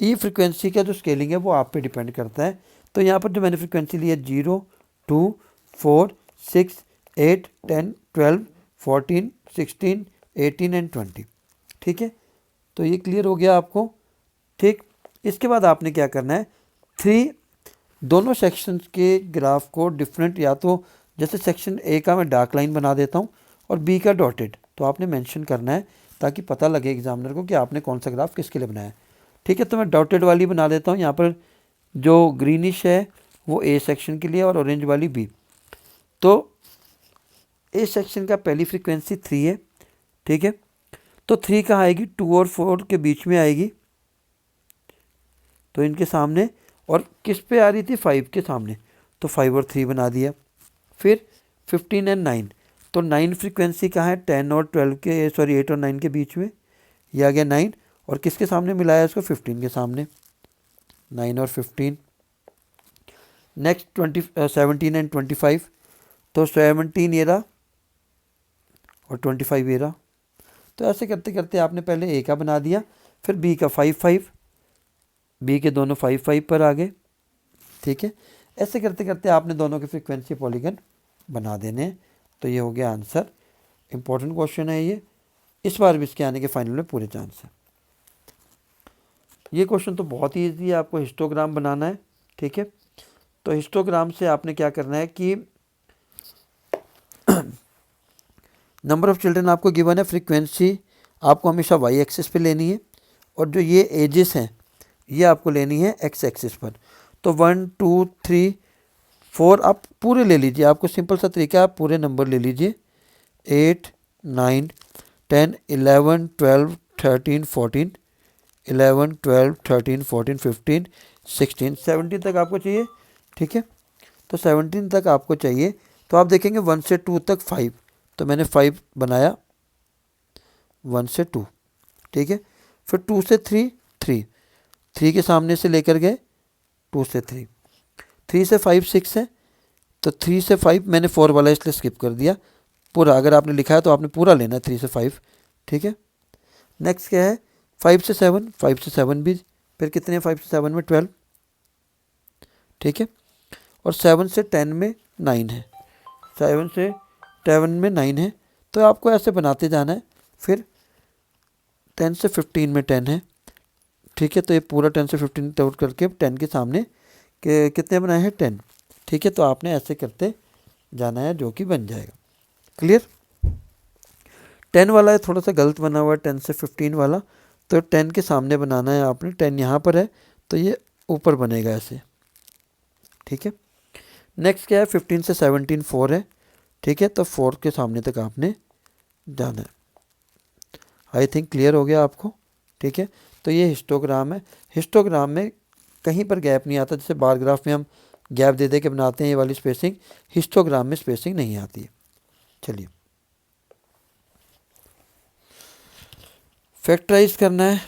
ई फ्रीक्वेंसी का जो स्केलिंग है वो आप पे डिपेंड करता है। तो यहाँ पर जो मैंने फ्रीक्वेंसी ली है 0, 2, 4, 6, 8, 10, 12, 14, 16, 18 एंड 20। ठीक है, तो ये क्लियर हो गया आपको। ठीक, इसके बाद आपने क्या करना है, 3 दोनों सेक्शंस के ग्राफ को डिफरेंट, या तो जैसे सेक्शन ए का मैं डार्क लाइन बना देता हूँ और बी का डॉटेड, तो आपने मेंशन करना है ताकि पता लगे एग्जामिनर को कि आपने कौन सा ग्राफ किसके लिए बनाया है। ठीक है, तो मैं डॉटेड वाली बना देता हूँ। यहाँ पर जो ग्रीनिश है वो ए सेक्शन के लिए और ऑरेंज वाली बी। तो ए सेक्शन का पहली फ्रीक्वेंसी 3 है। ठीक है, तो 3 कहाँ आएगी, 2 और 4 के बीच में आएगी, तो इनके सामने। और किस पे आ रही थी, 5 के सामने, तो 5 और 3 बना दिया। फिर 15 एंड 9, तो 9 फ्रीक्वेंसी कहाँ है, 10 और 12 के, सॉरी 8 और 9 के बीच में, ये आ गया 9। और किसके सामने मिलाया इसको, 15 के सामने, 9 और 15। नेक्स्ट 17 एंड 25, तो 17 ये रहा और 25 ये रहा। तो ऐसे करते करते आपने पहले ए का बना दिया, फिर बी का 5, बी के दोनों 5 पर आ गए। ठीक है, ऐसे करते करते आपने दोनों के फ्रीक्वेंसी पॉलीगन बना देने हैं। तो ये हो गया आंसर। इंपॉर्टेंट क्वेश्चन है ये, इस बार भी इसके आने के फाइनल में पूरे चांस है। ये क्वेश्चन तो बहुत ही ईजी है, आपको हिस्टोग्राम बनाना है। ठीक है, तो हिस्टोग्राम से आपने क्या करना है कि नंबर ऑफ चिल्ड्रन आपको गिवन है, फ्रीक्वेंसी आपको हमेशा वाई एक्सिस पे लेनी है और जो ये एजेस हैं ये आपको लेनी है एक्स एक्सिस पर। तो 1, 2, 3, 4 आप पूरे ले लीजिए, आपको सिंपल सा तरीका है, आप पूरे नंबर ले लीजिए। 8, 9, 10, 11, 12, 13, 14, 11, 12, 13, 14, 15, 16, 17 तक आपको चाहिए। ठीक है, तो 17 तक आपको चाहिए। तो आप देखेंगे 1 से 2 तक 5, तो मैंने 5 बनाया 1 से 2। ठीक है, फिर 2 से 3, 3 के सामने से लेकर गए 2 से 3, 3 से 5 6 है, तो 3 से 5 मैंने 4 वाला इसलिए स्किप कर दिया। पूरा अगर आपने लिखा है तो आपने पूरा लेना है 3 से 5। ठीक है, नेक्स्ट क्या है, 5 से 7, 5 से 7 भी, फिर कितने 5 से 7 में 12। ठीक है, और 7 से 10 में 9 है, 7 से 10 में 9 है, तो आपको ऐसे बनाते जाना है। फिर 10 से 15 में 10 है, ठीक है, तो ये पूरा 10 से 15 तक करके 10 के सामने के कितने बनाए हैं 10, ठीक है, तो आपने ऐसे करते जाना है जो कि बन जाएगा। क्लियर। 10 वाला है थोड़ा सा गलत बना हुआ है, 10 से 15 वाला, तो 10 के सामने बनाना है आपने, 10 यहाँ पर है तो ये ऊपर बनेगा ऐसे, ठीक है। नेक्स्ट क्या है, 15 से 17 4 है, ठीक है, तो 4 के सामने तक आपने जाना है। आई थिंक क्लियर हो गया आपको, ठीक है। तो ये हिस्टोग्राम है। हिस्टोग्राम में कहीं पर गैप नहीं आता, जैसे बार ग्राफ में हम गैप दे दे के बनाते हैं ये वाली स्पेसिंग, हिस्टोग्राम में स्पेसिंग नहीं आती है। चलिए फैक्टराइज करना है,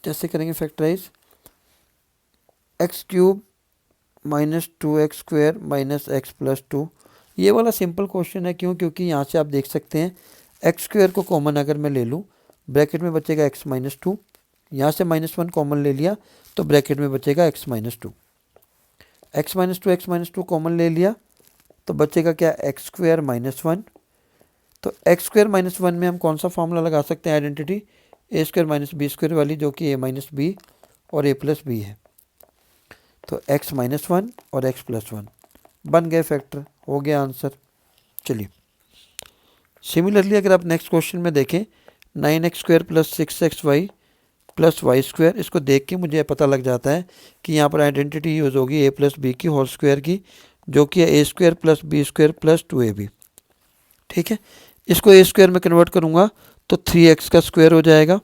कैसे करेंगे factorize, x³ minus 2x² minus x plus 2, ये वाला सिंपल क्वेश्चन है। क्यों, क्योंकि यहाँ से आप देख सकते हैं x² को कॉमन अगर मैं ले लूँ, ब्रैकेट में बचेगा x माइनस 2, यहाँ से -1 कॉमन ले लिया तो ब्रैकेट में बचेगा x minus 2, x minus 2 common ले लिया तो बचेगा क्या, x² माइनस 1। तो x² माइनस 1 में हम कौन सा फॉर्मूला लगा सकते हैं आइडेंटिटी, a² माइनस b² वाली, जो कि a माइनस बी और a प्लस बी है। तो x माइनस 1 और x प्लस 1 बन गए फैक्टर, हो गया आंसर। चलिए सिमिलरली अगर आप नेक्स्ट क्वेश्चन में देखें, 9x² plus 6xy plus y², इसको देख के मुझे पता लग जाता है कि यहाँ पर आइडेंटिटी यूज़ होगी a प्लस बी की होल स्क्वायर की, जो कि है a² plus b² plus 2ab, ठीक है। इसको a² में कन्वर्ट करूँगा तो 3x का स्क्वायर हो जाएगा,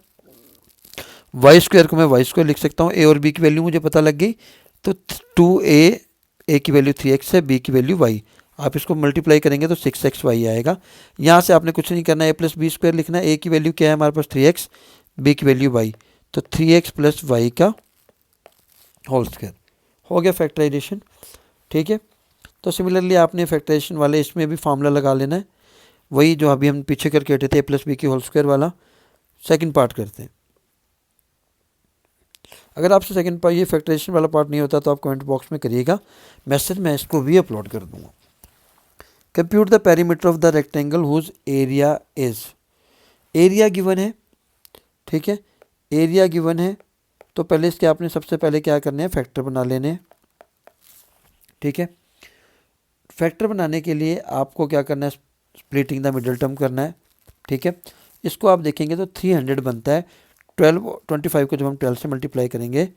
y² को मैं y² लिख सकता हूँ, a और b की वैल्यू मुझे पता लग गई, तो 2a, a की वैल्यू 3x है, b की वैल्यू y, आप इसको मल्टीप्लाई करेंगे तो 6xy आएगा। यहाँ से आपने कुछ नहीं करना है, a प्लस b² लिखना है, a की वैल्यू क्या है हमारे पास 3x, b की वैल्यू y, तो 3x प्लस y का होल स्क्वायर, हो गया फैक्टराइजेशन, ठीक है। तो सिमिलरली आपने फैक्टराइजेशन वाले इसमें भी फार्मूला लगा लेना है, वही जो अभी हम पीछे करके हटे थे, a प्लस बी की होल स्क्वायर वाला, सेकंड पार्ट करते हैं। अगर आपसे सेकंड पार्ट ये फैक्टराइजेशन वाला पार्ट नहीं होता तो आप कमेंट बॉक्स में करिएगा, मैसेज मैं इसको भी अपलोड कर दूंगा। Compute the perimeter of the rectangle whose area is, area given है, ठीक है, एरिया गिवन है, तो पहले इसके आपने सबसे पहले क्या करने हैं, फैक्टर बना लेने हैं, ठीक है। फैक्टर बनाने के लिए आपको क्या करना है, स्प्लिटिंग द मिडिल टर्म करना है, ठीक है। इसको आप देखेंगे तो 300 बनता है, 25 को जब हम 12 से मल्टीप्लाई करेंगे,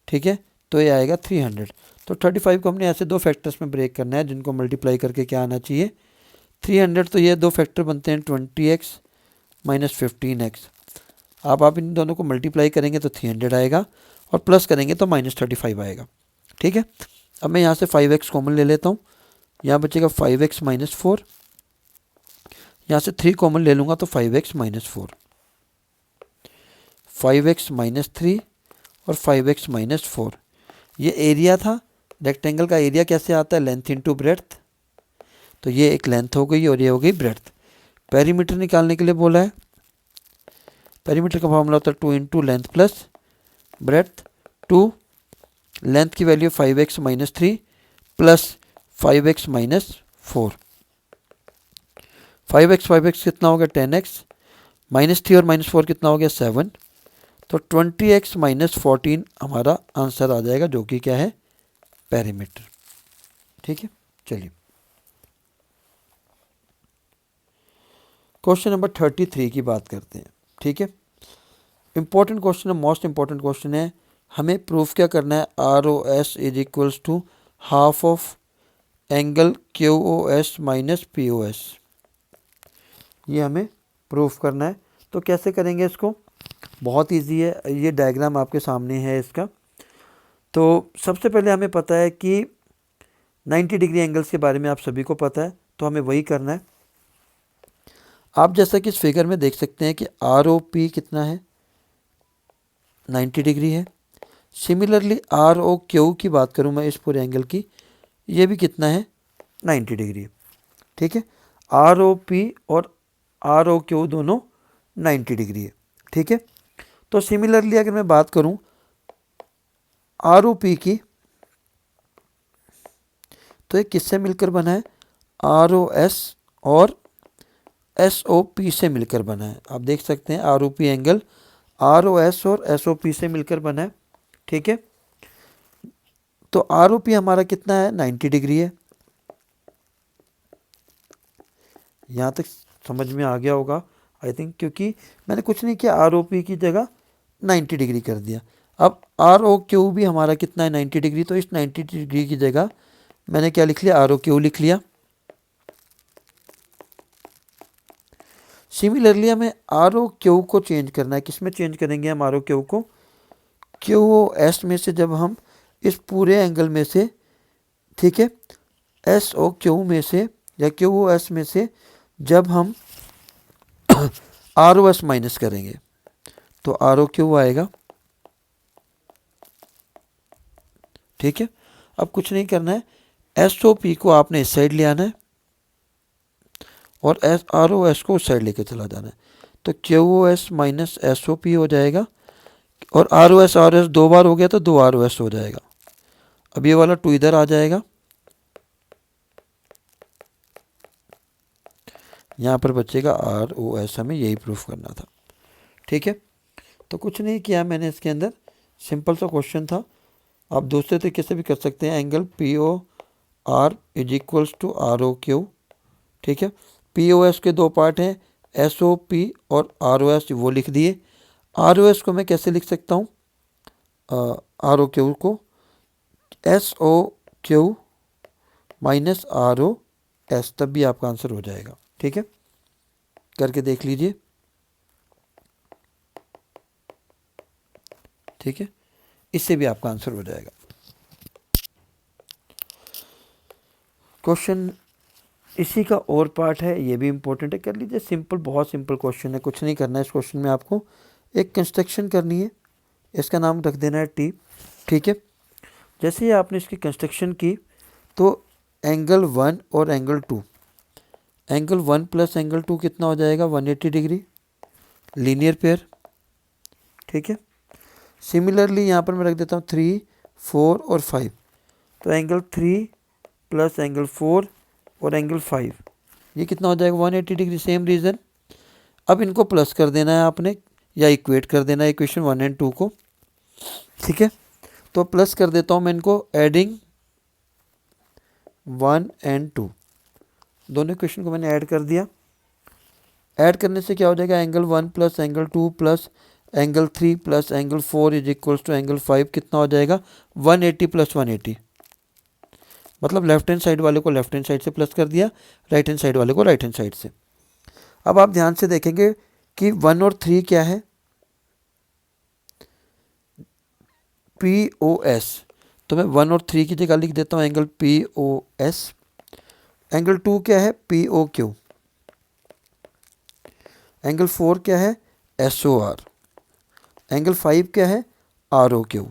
ठीक है, तो ये आएगा 300। तो 35 को हमने ऐसे दो फैक्टर्स में ब्रेक करना है जिनको मल्टीप्लाई करके क्या आना चाहिए 300, तो ये दो फैक्टर बनते हैं 20x माइनस 15x, आप इन दोनों को मल्टीप्लाई करेंगे तो 300 आएगा और प्लस करेंगे तो -35 आएगा, ठीक है। अब मैं यहाँ से 5x कॉमन ले लेता हूँ, यहाँ बचेगा 5x माइनस 4, यहाँ से 3 कॉमन ले लूँगा तो 5x माइनस 4, 5x माइनस 3 और 5x माइनस 4, ये एरिया था। रेक्टेंगल का एरिया कैसे आता है, लेंथ इंटू ब्रेड्थ, तो ये एक लेंथ हो गई और ये हो गई ब्रेड्थ। पेरीमीटर निकालने के लिए बोला है, पेरीमीटर का फॉर्मूला होता है 2 into length plus breadth, 2 length की value 5x minus 3 plus 5x minus 4, 5x कितना हो गया 10x, माइनस 3 और माइनस 4 कितना हो गया 7, तो 20x माइनस 14 हमारा आंसर आ जाएगा, जो कि क्या है पेरीमीटर, ठीक है। चलिए क्वेश्चन नंबर 33 की बात करते हैं, ठीक है। इंपॉर्टेंट क्वेश्चन है, मोस्ट इंपॉर्टेंट क्वेश्चन है। हमें प्रूफ क्या करना है, ROS is equals to half of angle QOS minus POS, ये हमें प्रूफ करना है। तो कैसे करेंगे इसको, बहुत इजी है, ये डायग्राम आपके सामने है इसका। तो सबसे पहले हमें पता है कि 90 डिग्री एंगल्स के बारे में आप सभी को पता है, तो हमें वही करना है। आप जैसा कि इस फिगर में देख सकते हैं कि ROP कितना है 90 डिग्री है। सिमिलरली ROQ की बात करूं मैं इस पूरे एंगल की, ये भी कितना है 90 डिग्री है, ठीक है। ROP और ROQ दोनों 90 डिग्री है, ठीक है। तो सिमिलरली अगर मैं बात करूं आर ओ पी की, तो ये किससे मिलकर बना है? आर ओ एस और एस ओ पी से मिलकर बना है। आप देख सकते हैं R O P angle R O S और एस ओ पी से मिलकर बना है। ठीक है, तो आर ओ पी हमारा कितना है? 90 डिग्री है। यहाँ तक समझ में आ गया होगा आई थिंक, क्योंकि मैंने कुछ नहीं किया, आर ओ पी की जगह 90 डिग्री कर दिया। अब आर ओ क्यू भी हमारा कितना है? 90 डिग्री। तो इस 90 डिग्री की जगह मैंने क्या लिख लिया? आर ओ क्यू लिख लिया। सिमिलरली हमें आर ओ क्यू को चेंज करना है। किस में चेंज करेंगे हम आर ओ क्यू को? क्यू ओ एस में से जब हम इस पूरे एंगल में से, ठीक है, एस ओ क्यू में से या क्यू ओ एस में से जब हम आर ओ एस माइनस करेंगे तो आर ओ क्यू आएगा। ठीक है, अब कुछ नहीं करना है, एस ओ पी को आपने इस साइड ले आना है और एस आर ओ एस को उस साइड लेके चला जाना है। तो Q O S minus S O P हो जाएगा और आर ओ एस दो बार हो गया तो दो आर ओ एस हो जाएगा। अब ये वाला 2 इधर आ जाएगा, यहाँ पर बचेगा आर ओ एस। हमें यही प्रूफ करना था। ठीक है, तो कुछ नहीं किया मैंने इसके अंदर, सिंपल सा क्वेश्चन था। आप दूसरे तरीके से भी कर सकते हैं। Angle P O R is equals to R O Q. ठीक है, पी ओ एस के दो पार्ट हैं, एस ओ पी और आर ओ एस, वो लिख दिए। आर ओ एस को मैं कैसे लिख सकता हूँ? आर ओ क्यू को S O Q minus R O S, तब भी आपका आंसर हो जाएगा। ठीक है, करके देख लीजिए। ठीक है, इससे भी आपका आंसर हो जाएगा। क्वेश्चन इसी का और पार्ट है, ये भी इंपॉर्टेंट है, कर लीजिए। सिंपल, बहुत सिंपल क्वेश्चन है, कुछ नहीं करना है। इस क्वेश्चन में आपको एक कंस्ट्रक्शन करनी है, इसका नाम रख देना है टी। ठीक है, जैसे ही आपने इसकी कंस्ट्रक्शन की तो एंगल 1 और एंगल 2, एंगल 1 प्लस एंगल 2 कितना हो जाएगा? 180 डिग्री, लीनियर पेयर। ठीक है, सिमिलरली यहाँ पर मैं रख देता हूँ 3, 4 और 5। तो एंगल 3 प्लस एंगल 4 और एंगल 5, ये कितना हो जाएगा? 180 डिग्री। Same reason. अब इनको प्लस कर देना है आपने, या इक्वेट कर देना है इक्वेशन 1 और 2 को। ठीक है, तो प्लस कर देता हूँ मैं इनको, एडिंग 1 और 2, दोनों इक्वेशन को मैंने ऐड कर दिया। ऐड करने से क्या हो जाएगा? Angle 1 plus angle 2 plus angle 3 plus angle 4 is equals to angle 5, कितना हो जाएगा? 180 प्लस 180। मतलब लेफ्ट हैंड साइड वाले को लेफ्ट हैंड साइड से प्लस कर दिया, राइट हैंड साइड वाले को राइट हैंड साइड से। अब आप ध्यान से देखेंगे कि 1 और 3 क्या है? P O S. तो मैं 1 और 3 की जगह लिख देता हूँ angle P O S. Angle 2 क्या है? P O Q. एंगल 4 क्या है? S O R. एंगल 5 क्या है? R O Q.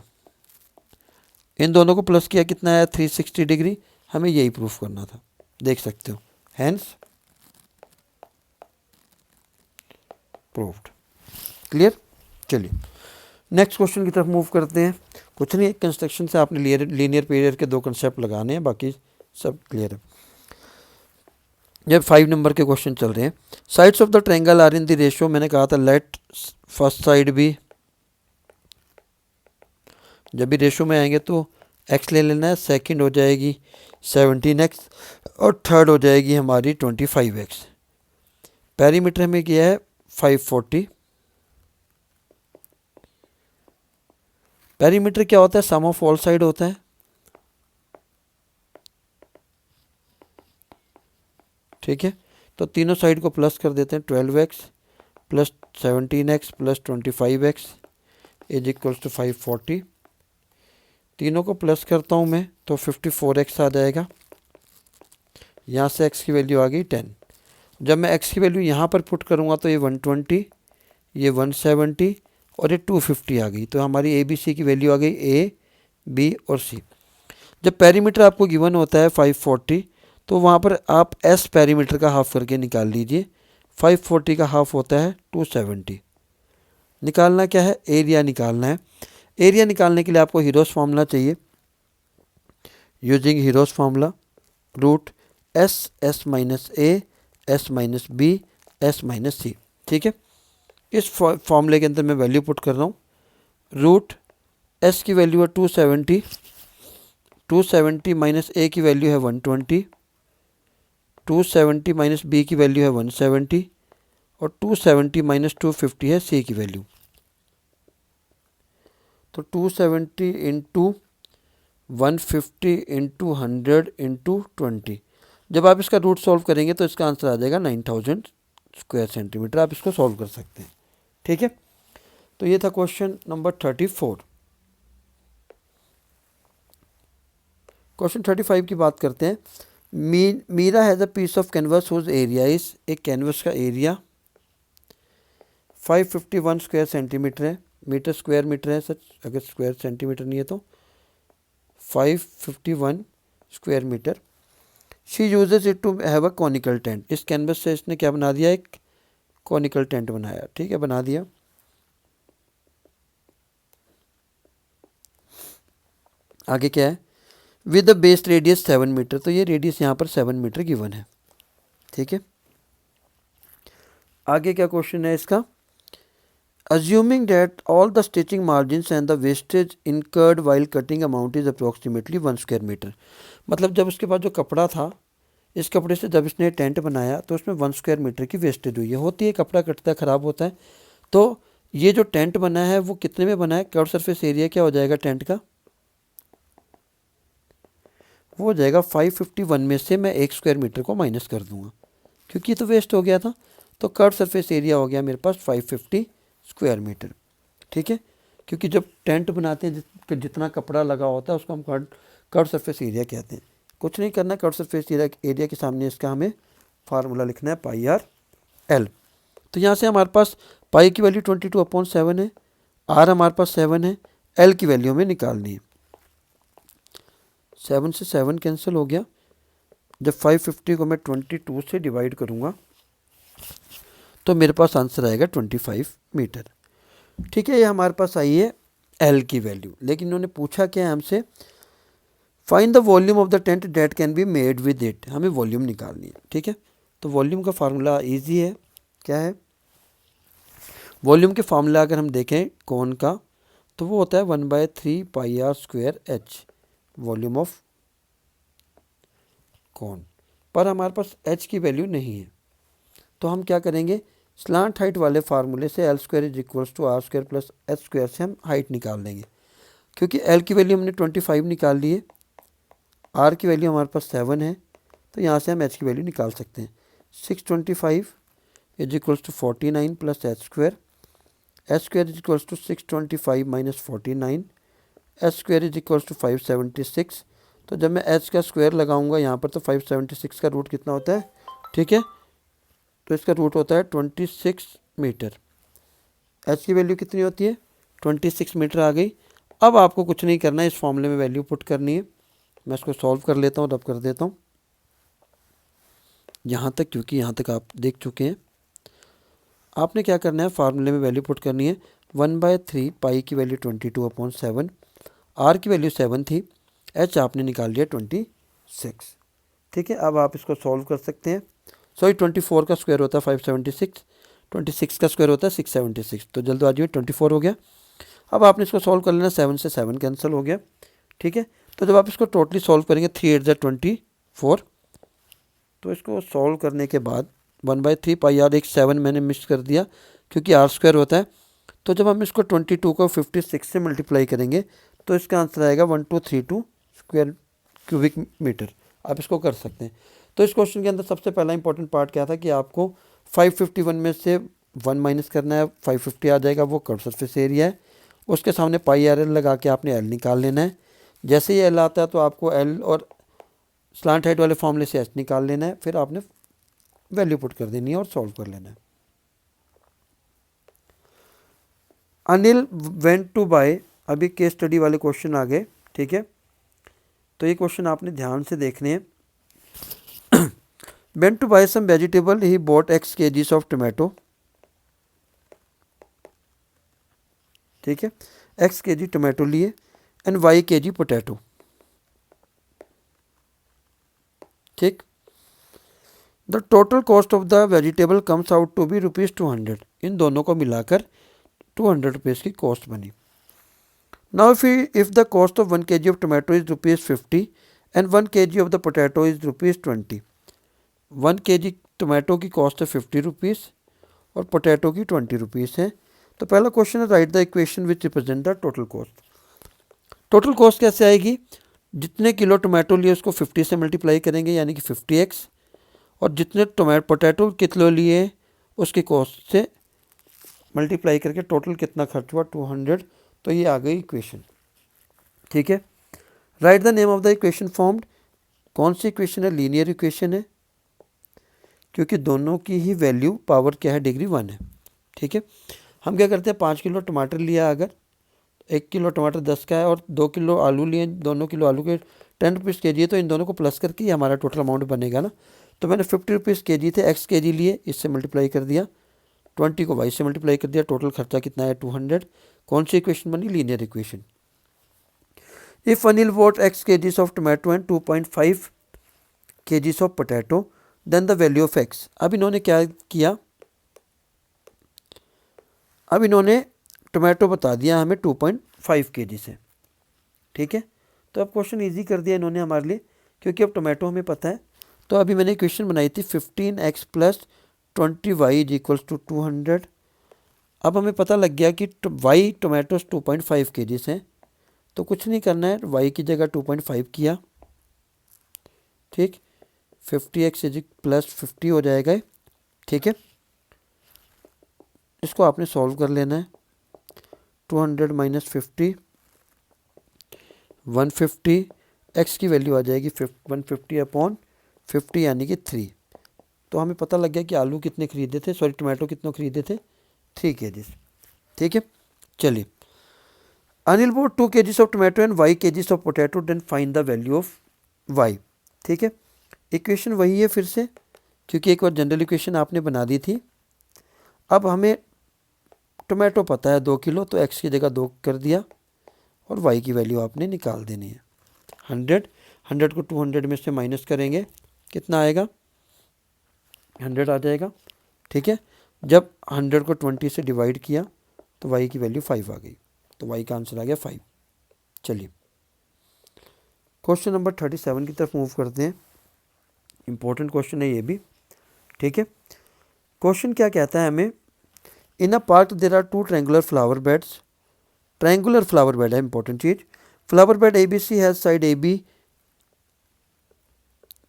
इन दोनों को प्लस किया, कितना आया? 360 डिग्री। हमें यही प्रूफ करना था, देख सकते हो, हैंस प्रूव्ड। क्लियर? चलिए नेक्स्ट क्वेश्चन की तरफ मूव करते हैं। कुछ नहीं, कंस्ट्रक्शन से आपने लीनियर पेरियर के दो कंसेप्ट लगाने हैं, बाकी सब क्लियर है। जब 5 नंबर के क्वेश्चन चल रहे हैं, sides of the triangle are in the ratio, मैंने कहा था लेट फर्स्ट साइड भी, जब भी रेशो में आएंगे तो x ले लेना है, सेकंड हो जाएगी 17x और थर्ड हो जाएगी हमारी 25x। पेरीमीटर हमें किया है 540। पेरीमीटर क्या होता है? सम ऑफ ऑल साइड होता है। ठीक है, तो तीनों साइड को प्लस कर देते हैं, 12x plus 17x plus 25x is equals to 540। तीनों को प्लस करता हूँ मैं तो 54x आ जाएगा। यहाँ से x की वैल्यू आ गई 10। जब मैं x की वैल्यू यहाँ पर पुट करूँगा तो ये 120, ये 170 और ये 250 आ गई। तो हमारी ए बी सी की वैल्यू आ गई ए, बी और सी। जब पेरीमीटर आपको गिवन होता है 540, तो वहाँ पर आप एस पेरीमीटर का हाफ करके निकाल लीजिए। 540 का हाफ होता है 270। निकालना क्या है? एरिया निकालना है। एरिया निकालने के लिए आपको हीरोस फार्मूला चाहिए। Using Heron's formula root S minus A S minus B S minus C. ठीक है, इस फॉर्मूले के अंदर मैं वैल्यू पुट कर रहा हूँ। रूट एस की वैल्यू है 270, 270 माइनस ए की वैल्यू है 120, 270 माइनस बी की वैल्यू है 170 और 270 माइनस 250 है सी की वैल्यू। तो 270 इंटू 150 इंटू 100 इंटू 20, जब आप इसका रूट सॉल्व करेंगे तो इसका आंसर आ जाएगा 9000 स्क्वायर सेंटीमीटर। आप इसको सॉल्व कर सकते हैं। ठीक है, तो ये था क्वेश्चन नंबर 34। क्वेश्चन 35 की बात करते हैं। Meera has a piece of canvas whose area is, एक कैनवस का एरिया 551 स्क्वायर सेंटीमीटर है, मीटर स्क्वायर मीटर है सच, अगर स्क्वायर सेंटीमीटर नहीं है तो 551 square metre. She uses it to have a conical tent, इस कैनवस से इसने क्या बना दिया, एक कॉनिकल टेंट बनाया। ठीक है, बना दिया। आगे क्या है, with the base radius 7 metre, तो ये रेडियस यहाँ पर 7 मीटर गिवन है। ठीक है, आगे क्या क्वेश्चन है इसका, assuming that all the stitching margins and the wastage incurred while cutting amount is approximately 1 square metre. मतलब जब उसके पास जो कपड़ा था, इस कपड़े से जब इसने टेंट बनाया तो उसमें 1 स्क्वायर मीटर की वेस्टेज हुई है। होती है, कपड़ा कटता है, ख़राब होता है। तो ये जो टेंट बना है वो कितने में बना है, कर्व सरफेस एरिया क्या हो जाएगा टेंट का, वो हो जाएगा 551 में से मैं 1 स्क्वायर मीटर को माइनस कर दूंगा, क्योंकि ये तो वेस्ट हो गया था। तो कर्व सरफेस एरिया हो गया मेरे पास 550 स्क्वायर मीटर। ठीक है, क्योंकि जब टेंट बनाते हैं जितना कपड़ा लगा होता है उसको हम कर्व सरफेस एरिया कहते हैं। कुछ नहीं करना, कर्व सरफेस एरिया के सामने इसका हमें फार्मूला लिखना है पाई आर एल। तो यहाँ से हमारे पास पाई की वैल्यू 22/7 है, आर हमारे पास 7 है, एल की वैल्यू हमें निकालनी है। 7 से 7 कैंसिल हो गया। जब 550 को मैं 22 से डिवाइड करूँगा तो मेरे पास आंसर आएगा 25 मीटर। ठीक है, ये हमारे पास आई है एल की वैल्यू। लेकिन इन्होंने पूछा क्या है हमसे, find the volume of the tent date can be made with it, हमें वॉल्यूम निकालनी है। ठीक है, तो वॉल्यूम का फार्मूला इजी है, क्या है वॉल्यूम के फार्मूला अगर हम देखें कोन का, तो वो होता है 1/3 pi R square H, volume of cone. पर हमारे पास एच की वैल्यू नहीं है, तो हम क्या करेंगे, स्लांट हाइट वाले फार्मूले से L square is equals to R square plus H square से हम हाइट निकाल देंगे। क्योंकि एल की वैल्यू हमने 25 निकाल ली है, आर की वैल्यू हमारे पास 7 है, तो यहाँ से हम एच की वैल्यू निकाल सकते हैं। 625 is equals to 49 plus H square is equals to 625 minus 49, H square is equals to 576। तो जब मैं एच का स्क्वायर लगाऊंगा यहाँ पर तो 576 का रूट कितना होता है, ठीक है, तो इसका रूट होता है 26 मीटर। एच की वैल्यू कितनी होती है, 26 मीटर आ गई। अब आपको कुछ नहीं करना है, इस फॉर्मूले में वैल्यू पुट करनी है। मैं इसको सॉल्व कर लेता हूँ, रब कर देता हूँ यहाँ तक, क्योंकि यहाँ तक आप देख चुके हैं। आपने क्या करना है, फार्मूले में वैल्यू पुट करनी है। 1/3 पाई की वैल्यू 22/7, आर की वैल्यू 7 थी, एच आपने निकाल लिया 26। ठीक है, अब आप इसको सॉल्व कर सकते हैं। सॉरी 24 का स्क्वायर होता है 576, 26 का स्क्वायर होता है 676, तो जल्दबाजी में 24 हो गया। अब आपने इसको सॉल्व कर लेना, 7 से 7 कैंसिल हो गया। ठीक है, तो जब आप इसको टोटली सॉल्व करेंगे 3 8 24, तो इसको सॉल्व करने के बाद 1/3 पाई आर, एक 7 मैंने मिस कर दिया क्योंकि आर स्क्वायर होता है। तो जब हम इसको 22 को 56 से मल्टीप्लाई करेंगे तो इसका आंसर आएगा 1232 स्क्वायर क्यूबिक मीटर। आप इसको कर सकते हैं। तो इस क्वेश्चन के अंदर सबसे पहला इंपॉर्टेंट पार्ट क्या था कि आपको 551 में से 1 माइनस करना है, 550 आ जाएगा, वो कर्व सरफेस एरिया है। उसके सामने पाई आर एल लगा के आपने एल निकाल लेना है। जैसे ही एल आता है तो आपको एल और स्लांट हाइट वाले फॉर्मूले से एच निकाल लेना है, फिर आपने वैल्यू पुट कर देनी है और सॉल्व कर लेना है। अनिल वेंट टू बाय, अभी केस स्टडी वाले क्वेश्चन आ गए। ठीक है, तो ये क्वेश्चन आपने ध्यान से देखने हैं। Went to buy some vegetable, he bought X kgs of tomato. ठीक है, x kg टोमेटो लिए एंड y kg पोटैटो। ठीक, the total cost of the vegetable comes out to be ₹200। इन दोनों को मिलाकर ₹200 की कॉस्ट बनी। Now if the cost of 1 kg of tomato is ₹50 and 1 kg of the potato is ₹20। 1 kg tomato की cost है ₹50 और पोटैटो की ₹20 है। तो पहला क्वेश्चन है right the equation which represent the total cost. Total cost कैसे आएगी, जितने किलो टोमेटो लिए उसको 50 से मल्टीप्लाई करेंगे यानी कि 50x, और जितने पोटैटो किलो लिए उसकी कॉस्ट से मल्टीप्लाई करके टोटल कितना खर्च हुआ 200। तो ये आ गई इक्वेशन। ठीक है, right the name of the equation formed. कौन सी इक्वेशन है, लीनियर इक्वेशन है, क्योंकि दोनों की ही वैल्यू पावर क्या है, डिग्री 1 है। ठीक है, हम क्या करते हैं 5 किलो टमाटर लिया, अगर 1 किलो टमाटर 10 का है और 2 किलो आलू लिए, दोनों किलो आलू के ₹10 kg है, तो इन दोनों को प्लस करके ये हमारा टोटल अमाउंट बनेगा ना। तो मैंने ₹50 kg थे, x kg लिए, इससे मल्टीप्लाई कर दिया, 20 को y से मल्टीप्लाई कर दिया, टोटल खर्चा कितना है 200। कौन सी इक्वेशन बनी, linear equation. If Anil bought x kgs of tomato and 2.5 kgs of potato then the value of x। अब इन्होंने क्या किया, अब इन्होंने टोमेटो बता दिया हमें 2.5 kg से। ठीक है, तो अब क्वेश्चन इजी कर दिया इन्होंने हमारे लिए, क्योंकि अब टोमेटो हमें पता है। तो अभी मैंने इक्वेशन बनाई थी 15x plus 20y is equals to 200। अब हमें पता लग गया कि y टोमेटोस 2.5 kg हैं, तो कुछ नहीं करना है, y की जगह 2.5 किया। ठीक, 50x इज प्लस 50 हो जाएगा। ठीक है, इसको आपने सॉल्व कर लेना है। 200 माइनस 50 150, x की वैल्यू आ जाएगी 150 अपॉन 50 यानी कि 3। तो हमें पता लग गया कि आलू कितने खरीदे थे, सॉरी टोमेटो कितने खरीदे थे, 3 kg। ठीक है, चलिए Anil bought 2 kgs of tomato and y kgs of potato, then find the value of y। ठीक है, इक्वेशन वही है फिर से, क्योंकि एक बार जनरल इक्वेशन आपने बना दी थी। अब हमें टोमेटो पता है 2 किलो, तो x की जगह 2 कर दिया और y की वैल्यू आपने निकाल देनी है 100 को 200 में से माइनस करेंगे, कितना आएगा 100 आ जाएगा। ठीक है, जब 100 को 20 से डिवाइड किया तो y की वैल्यू 5 आ गई, तो y का आंसर आ गया 5। चलिए क्वेश्चन नंबर 37 की तरफ मूव करते हैं। इंपॉर्टेंट क्वेश्चन है ये भी। ठीक है, क्वेश्चन क्या कहता है हमें, in a park there are 2 triangular flower beds. Triangular flower bed है इंपॉर्टेंट चीज। Flower bed ABC has side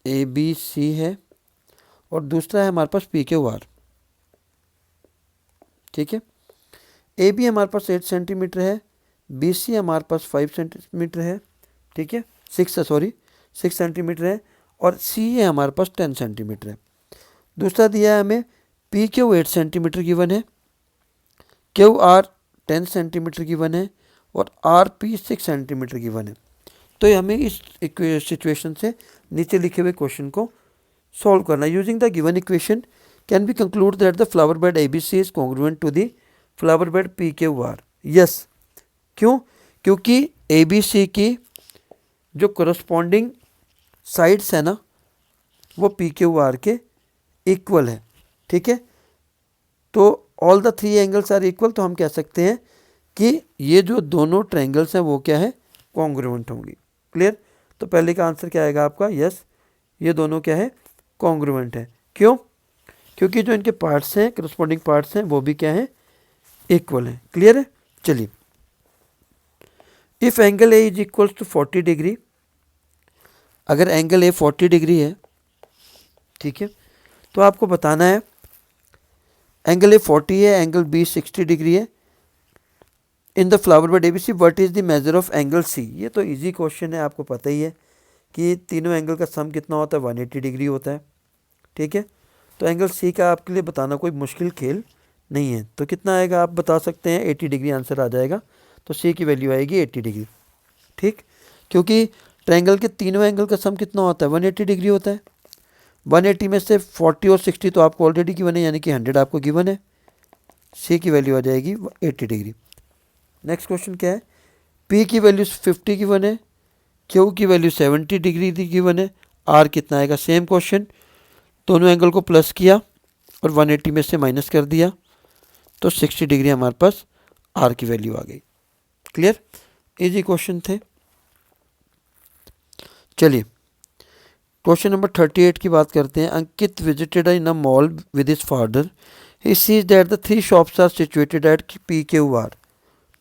ABC है और दूसरा है हमारे पास PQR। ठीक है, AB हमारे पास 8 सेंटीमीटर है, BC हमारे पास 5 सेंटीमीटर है। ठीक है, 6 सेंटीमीटर है, और CA हमारे पास 10 सेंटीमीटर है। दूसरा दिया है हमें PQ 8 सेंटीमीटर गिवन है, QR 10 सेंटीमीटर गिवन है, और RP 6 सेंटीमीटर गिवन है। तो ये हमें इस सिचुएशन से नीचे लिखे हुए क्वेश्चन को सॉल्व करना है। Using the given equation can be concluded that the flower bed ABC is congruent to the flower bed PQR। Yes, क्यों, क्योंकि ABC की जो करस्पॉन्डिंग साइड्स है ना वो PQR के इक्वल है। ठीक है, तो all the 3 angles are equal, तो हम कह सकते हैं कि ये जो दोनों ट्रायंगल्स हैं वो क्या है, कॉन्ग्रुएंट होंगी। क्लियर, तो पहले का आंसर क्या आएगा आपका, यस, ये दोनों क्या है, कॉन्ग्रुएंट है। क्यों, क्योंकि जो इनके पार्ट्स हैं, करस्पॉन्डिंग पार्ट्स हैं, वो भी क्या है, इक्वल है। क्लियर है, चलिए if angle A is equals to 40 degree, अगर एंगल A 40 डिग्री है, ठीक है, तो आपको बताना है एंगल A 40 है, एंगल B 60 डिग्री है। In the flower bed ABC what is the measure of angle C। ये तो इजी क्वेश्चन है, आपको पता ही है कि तीनों एंगल का सम कितना होता है, 180 डिग्री होता है। ठीक है, तो एंगल C का आपके लिए बताना कोई मुश्किल खेल नहीं है। तो कितना आएगा आप बता सकते हैं, 80 डिग्री आंसर आ जाएगा। तो C की वैल्यू आएगी 80 डिग्री। ठीक, क्योंकि ट्रायंगल के तीनों एंगल का सम कितना होता है, 180 डिग्री होता है। 180 में से 40 और 60 तो आपको ऑलरेडी गिवन है, यानी कि 100 आपको गिवन है। C की वैल्यू आ जाएगी 80 डिग्री। नेक्स्ट क्वेश्चन क्या है, पी की वैल्यू 50 की वन है, क्यू की वैल्यू 70 डिग्री की वन है, आर कितना आएगा। सेम क्वेश्चन, दोनों एंगल को प्लस किया और 180 में से माइनस कर दिया तो 60 डिग्री हमारे पास आर की वैल्यू आ गई। क्लियर, इजी क्वेश्चन थे। चलिए क्वेश्चन नंबर 38 की बात करते हैं। Ankit visited in a mall with his father, he sees that the 3 shops are situated at P Q R.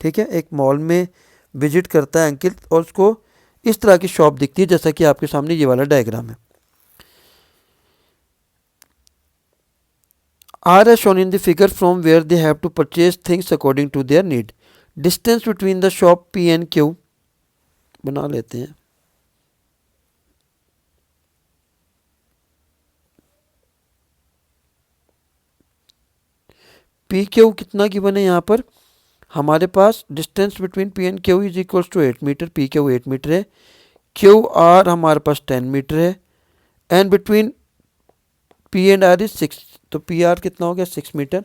ठीक है, एक मॉल में विजिट करता है अंकित और उसको इस तरह की शॉप दिखती है जैसा कि आपके सामने ये वाला डायग्राम है। Are as shown in the figure from where they have to purchase things according to their need. Distance between the shop P and Q बना लेते हैं। पी क्यू कितना गिवन है यहाँ पर, हमारे पास distance between P and Q is equals to 8 metre, P Q 8 metre है, क्यू आर हमारे पास 10 मीटर है, and between P and R is 6, तो पी आर कितना हो गया 6 मीटर।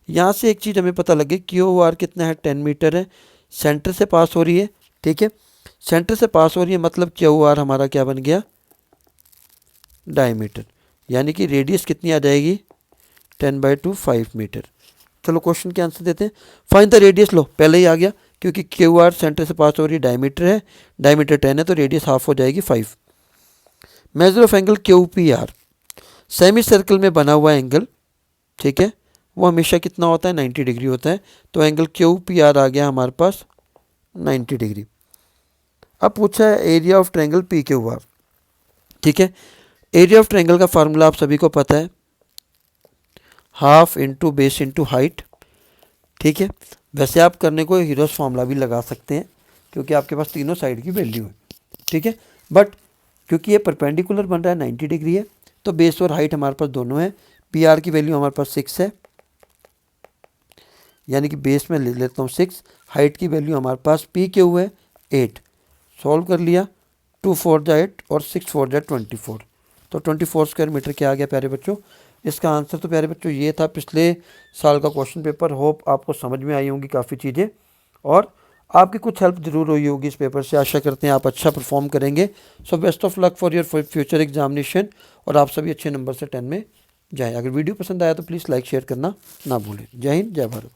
यहाँ से एक चीज़ हमें पता लगी, क्यू आर कितना है 10 मीटर है, सेंटर से पास हो रही है। ठीक है, सेंटर से पास हो रही है मतलब क्यू आर हमारा क्या बन गया, डायमीटर, यानी कि रेडियस कितनी आ जाएगी 10/2 5 मीटर। चलो क्वेश्चन के आंसर देते हैं। फाइंड द रेडियस, लो पहले ही आ गया क्योंकि क्यू आर सेंटर से पास हो रही है, डायमीटर है, डायमीटर 10 है तो रेडियस हाफ हो जाएगी 5। Measure of angle Q P R, semi circle में बना हुआ एंगल, ठीक है, वो हमेशा कितना होता है 90 डिग्री होता है, तो एंगल क्यू पी आर आ गया हमारे पास 90 डिग्री। अब पूछा है area of triangle P Q R. ठीक है, एरिया ऑफ ट्रायंगल का फार्मूला आप सभी को पता है, half into base into height. ठीक है, वैसे आप करने को हीरोस फार्मूला भी लगा सकते हैं क्योंकि आपके पास तीनों साइड की वैल्यू है। ठीक है, बट क्योंकि ये परपेंडिकुलर बन रहा है 90 डिग्री है तो बेस और हाइट हमारे पास दोनों है। पी आर की वैल्यू हमारे पास 6 है, यानी कि बेस में ले लेता हूँ 6, हाइट की वैल्यू हमारे पास पी क्यू है 8, सॉल्व कर लिया, 2 4 जा 8 और 6 4 जा 24, तो 24 स्क्वायर मीटर क्या आ गया प्यारे बच्चों। इसका आंसर तो प्यारे बच्चों ये था पिछले साल का क्वेश्चन पेपर। होप आपको समझ में आई होंगी काफ़ी चीज़ें और आपकी कुछ हेल्प जरूर हुई होगी इस पेपर से। आशा करते हैं आप अच्छा परफॉर्म करेंगे। So best of luck for your future examination और आप सभी अच्छे नंबर से 10 में जाएं। अगर वीडियो पसंद आया तो प्लीज़ लाइक शेयर करना ना भूलें। जय हिंद, जय भारत।